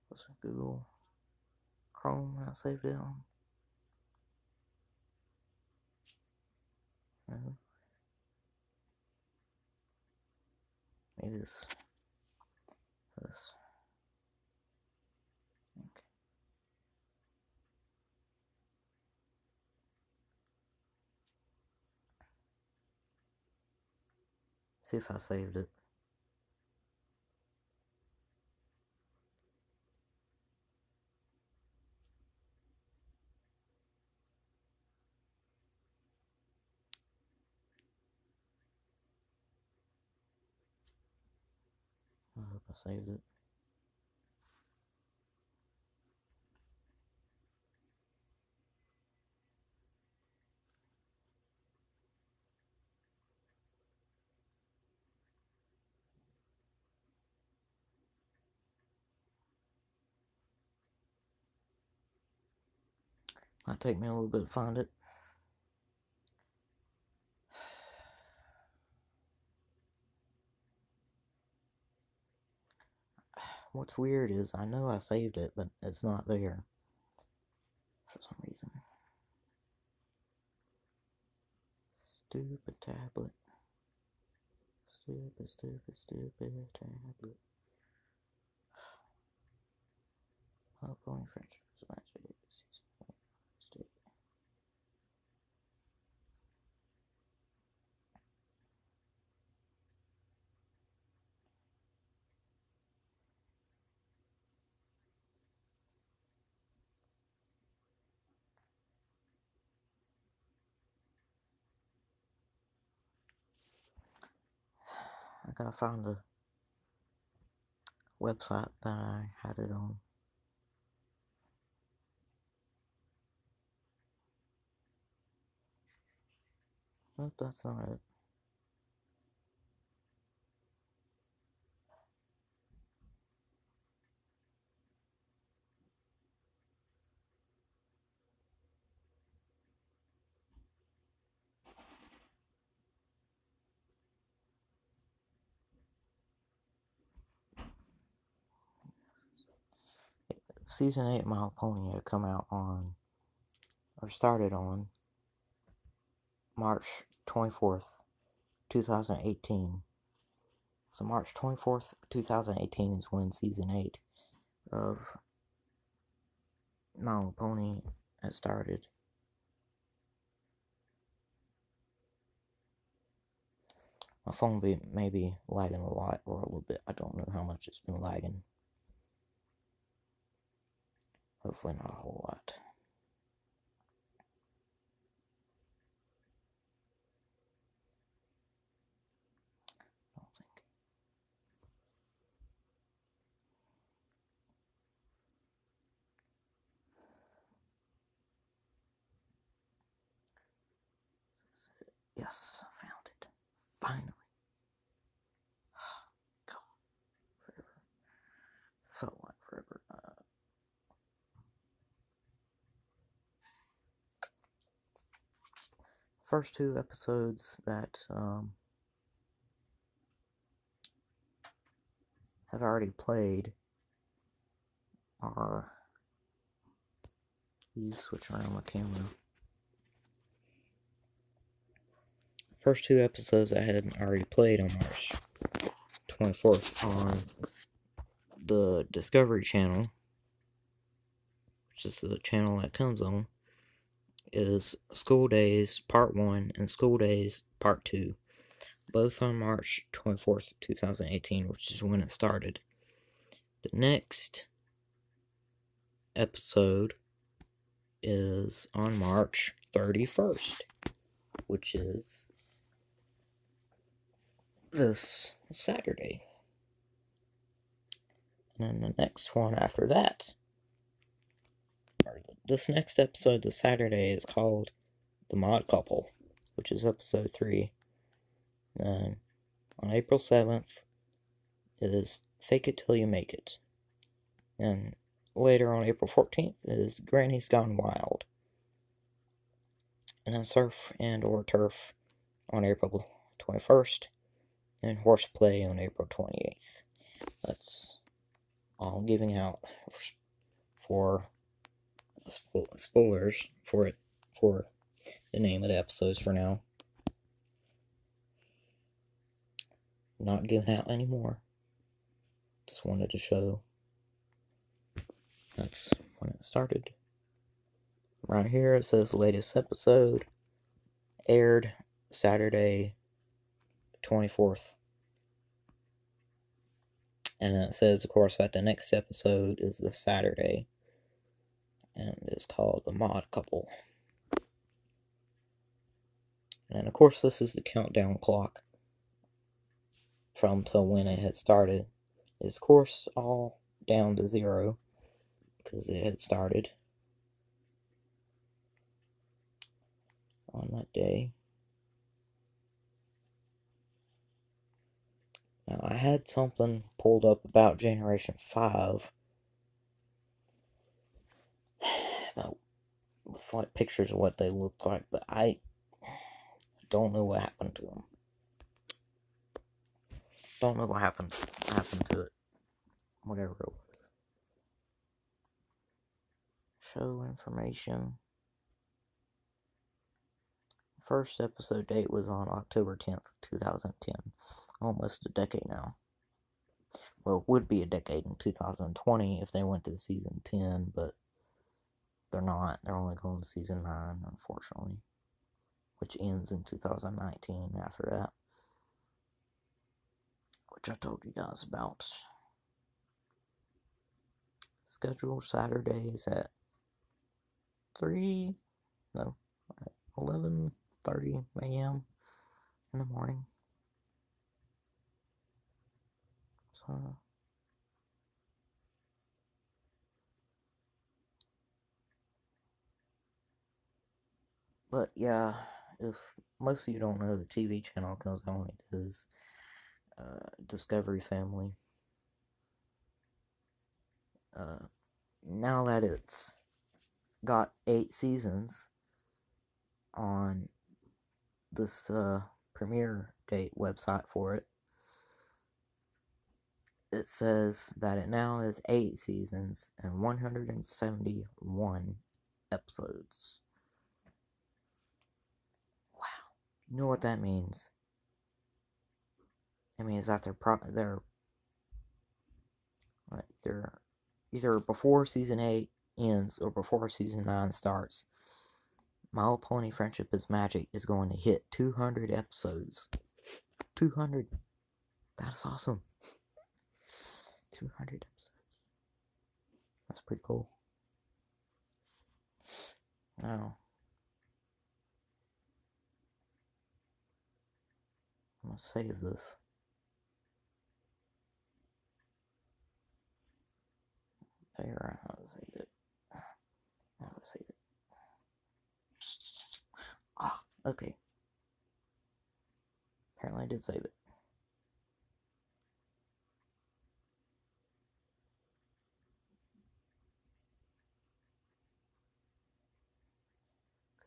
Was it Google Chrome I saved it on? No. Maybe this. Okay. See if I saved it. I hope I saved it. Might take me a little bit to find it. What's weird is I know I saved it, but it's not there for some reason. Stupid tablet. Stupid tablet. Uploading French. I gotta find a website that I had it on. Nope, that's not it. Season 8 of My Little Pony had come out on, or started on, March 24th, 2018. So March 24th, 2018 is when Season 8 of My Little Pony had started. My phone may be lagging a lot or a little bit. I don't know how much it's been lagging. Hopefully not a whole lot. I don't think. Yes, I found it. Finally. God, forever. Felt like forever. First two episodes that have already played are. You switch around my camera. First two episodes I had already played on March 24th on the Discovery Channel, which is the channel that comes on, is School Days Part 1 and School Days Part 2. Both on March 24th, 2018, which is when it started. The next episode is on March 31st, which is this Saturday. And then the next one after that, or this next episode this Saturday, is called The Mod Couple, which is episode 3. Then on April 7th is Fake It Till You Make It. And later on April 14th is Granny's Gone Wild. And then Surf and or Turf on April 21st. And Horseplay on April 28th. That's all I'm giving out for spoilers for the name of the episodes for now. Not giving out anymore. Just wanted to show that's when it started. Right here it says latest episode aired Saturday 24th. And then it says, of course, that the next episode is this Saturday. And it's called The Mod Couple. And of course, this is the countdown clock from till when it had started. It's, of course, all down to 0 because it had started on that day. Now, I had something pulled up about Generation 5. With like pictures of what they look like, but I don't know what happened to them. Don't know what happened to it. Whatever it was. Show information. First episode date was on October 10th, 2010. Almost a decade now. Well, it would be a decade in 2020 if they went to season 10, but they're not. They're only going to season 9, unfortunately. Which ends in 2019 after that. Which I told you guys about. Scheduled Saturdays at 11:30 a.m. in the morning. So, but yeah, if most of you don't know, the TV channel comes on, it is Discovery Family. Now that it's got 8 seasons on this premiere date website for it, it says that it now is 8 seasons and 171 episodes. Wow. You know what that means? It means that they're either before season 8 ends or before season 9 starts. My Little Pony Friendship is Magic is going to hit 200 episodes. 200. That's awesome. 200 episodes. That's pretty cool. Now, I'm going to save this. Figure out how to save it. How to save it. Ah, okay. Apparently I did save it.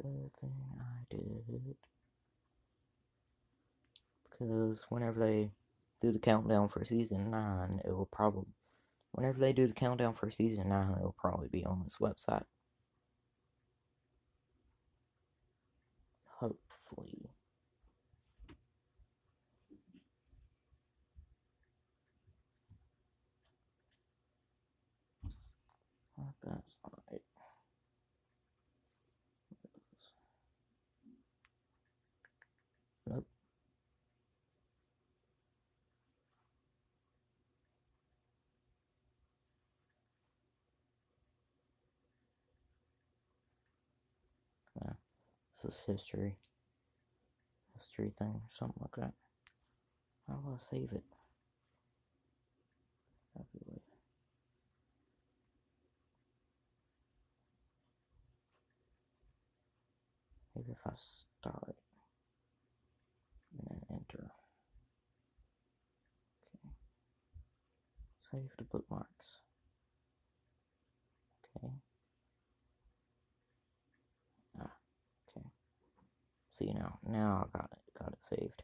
Good thing I did. Because whenever they do the countdown for season 9, it will probably... Whenever they do the countdown for season 9, it will probably be on this website. Hopefully. That's not it. Nope. Yeah. This is history. History thing or something like that. How do I save it? Maybe if I start and then enter. Okay. Save the bookmarks. Okay. Ah, okay. See now I got it saved.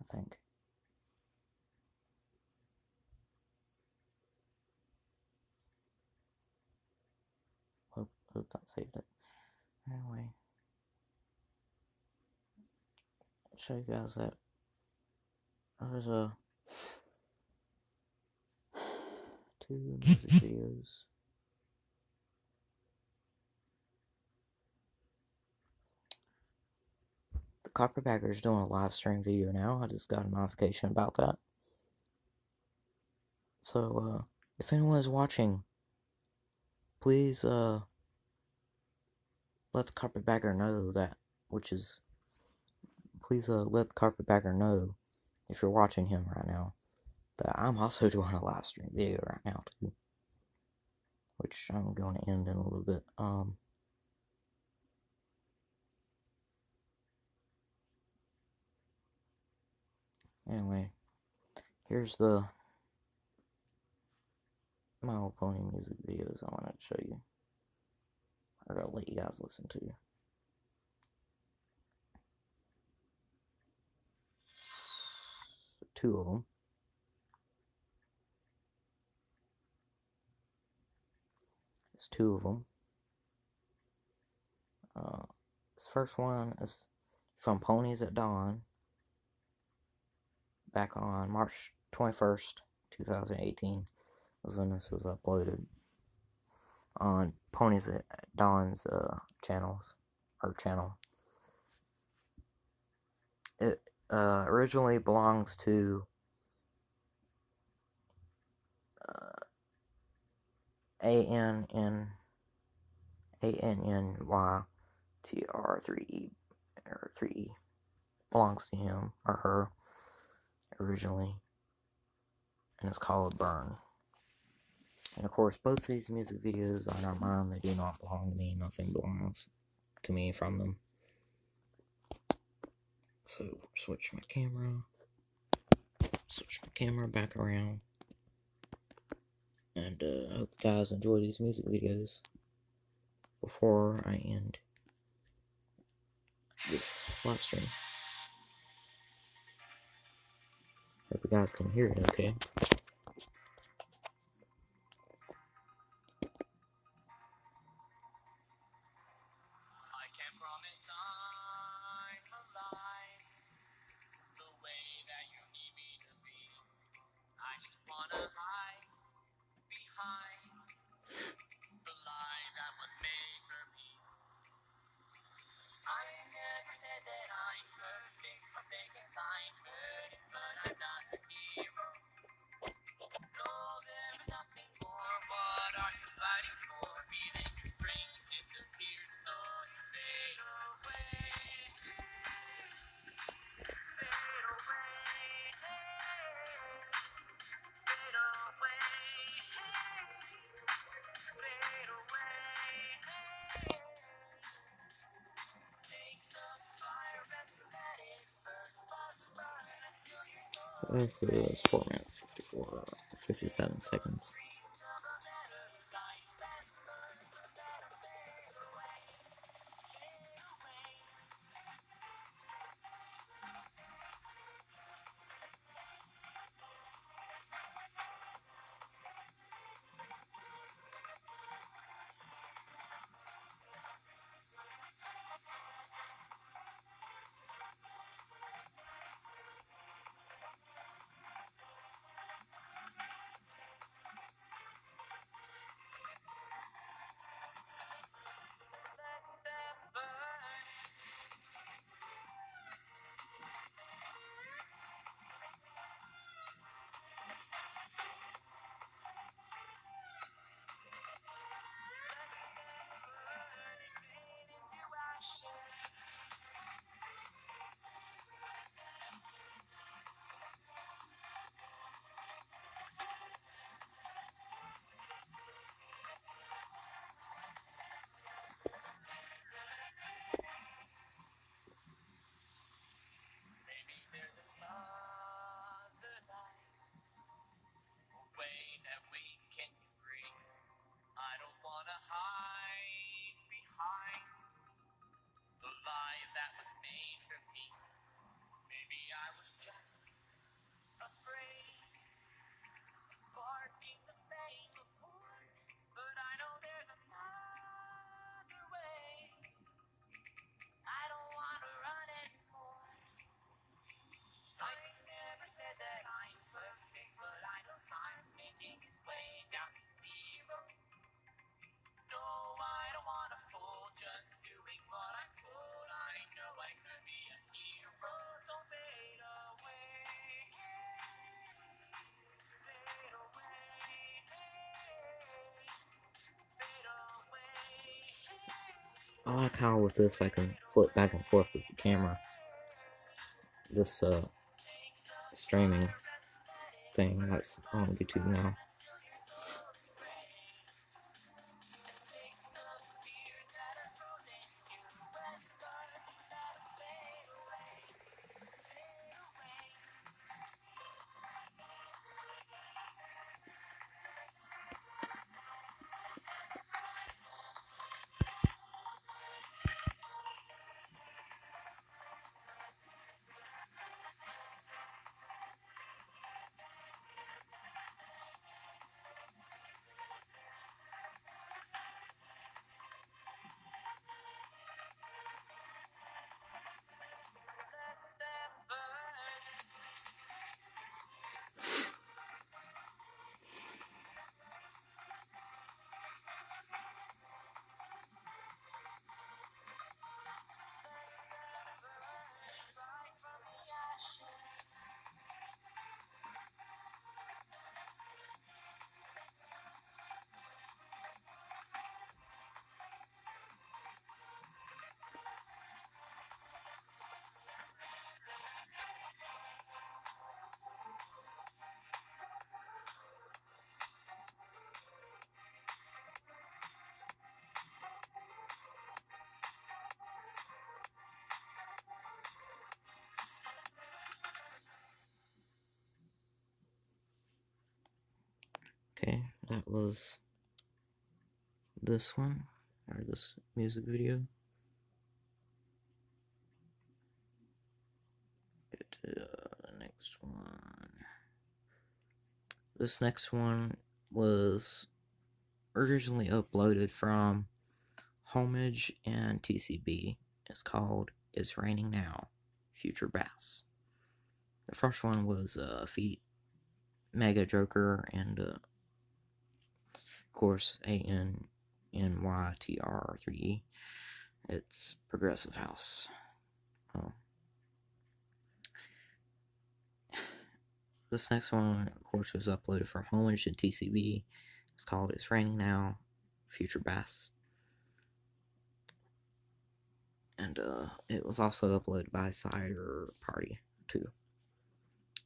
I think. Hope that saved it. Anyway, I'll show you guys that there's two music videos. The Carpetbagger is doing a live stream video now. I just got a notification about that. So, if anyone is watching, please, let the Carpetbagger know that, please, let the Carpetbagger know, if you're watching him right now, that I'm also doing a live stream video right now, too. Which I'm going to end in a little bit. Anyway, here's the My Little Pony music videos I wanted to show you. Or I'll let you guys listen to. Two of them. It's two of them. This first one is from Ponies at Dawn, back on March 21st, 2018, was when this was uploaded on Ponies at Dawn's channel. It originally belongs to ANNYTR3E, or 3E, belongs to him or her originally, and it's called Burn. And of course, both these music videos are not mine. They do not belong to me. Nothing belongs to me from them. So, switch my camera back around. And I hope you guys enjoy these music videos before I end this live stream. Hope you guys can hear it okay. I can't promise I'm alive the way that you need me to be. I just wanna hide behind the lie that was made for me. I never said that I'm perfect, mistaken, kind, hurting, but I'm not a hero. No, there is nothing more. What are you fighting for? Feeling your strength disappears, so you fade away. Fade away. Fade away. Fade away. Take the fire and let it burn until your soul. Let's see, it's 4 minutes, 57 seconds. Maybe there's another life, a way that we can be free. I don't wanna hide behind the lie that was made for me. Maybe I was just afraid of sparking the flame of war, but I know there's another way. I don't wanna run anymore. I never said that I'm perfect, but I know time's making its way down to zero. No, I don't wanna fool, just doing what I'm told. I know I could be a hero. Don't fade away. Fade away. Fade away. I like how with this I can flip back and forth with the camera. This streaming thing that's on YouTube now. Okay, that was this one, or this music video. Get to the next one. This next one was originally uploaded from Homage and TCB. It's called It's Raining Now, Future Bass. The first one was Feat Mega Joker and of course ANNYTR3E. It's Progressive House. This next one, of course, was uploaded from Homage and TCB. It's called It's Raining Now, Future Bass. And it was also uploaded by Cider Party too.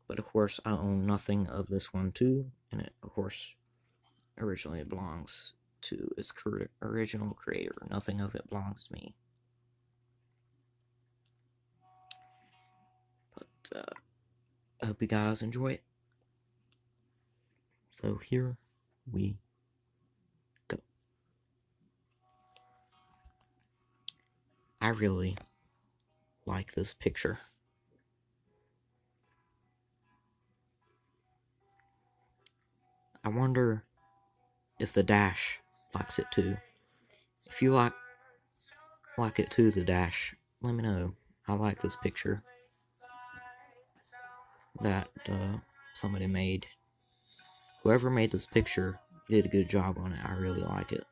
But of course, I own nothing of this one too, and it, of course, originally belongs to its original creator. Nothing of it belongs to me. But I hope you guys enjoy it. So here we go. I really like this picture. I wonder if the Dash likes it too. If you like it too, the Dash, let me know. I like this picture that somebody made. Whoever made this picture did a good job on it. I really like it.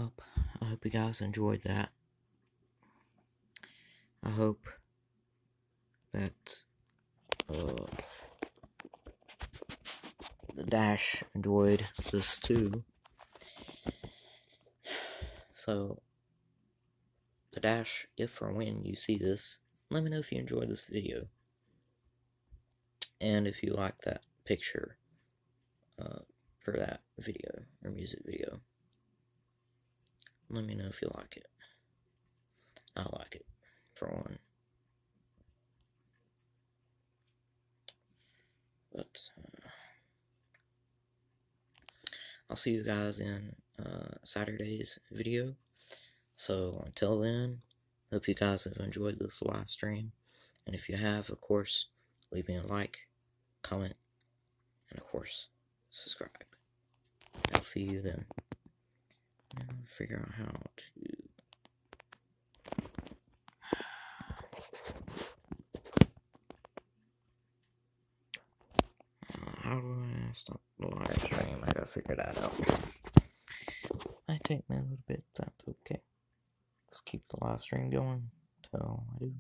Well, I hope you guys enjoyed that. I hope that the Dash enjoyed this too. So, the Dash, if or when you see this, let me know if you enjoyed this video. And if you like that picture for that video or music video, let me know if you like it. I like it, for one. But I'll see you guys in Saturday's video. So until then, hope you guys have enjoyed this live stream. And if you have, of course, leave me a like, comment, and of course, subscribe. I'll see you then. And I'll figure out how to... How do I stop the live stream? I gotta figure that out. Might take me a little bit, that's okay. Let's keep the live stream going till I do.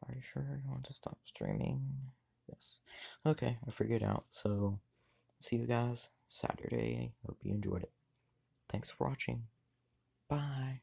Are you sure you want to stop streaming? Yes. Okay, I figured it out. So, see you guys Saturday. Hope you enjoyed it. Thanks for watching. Bye.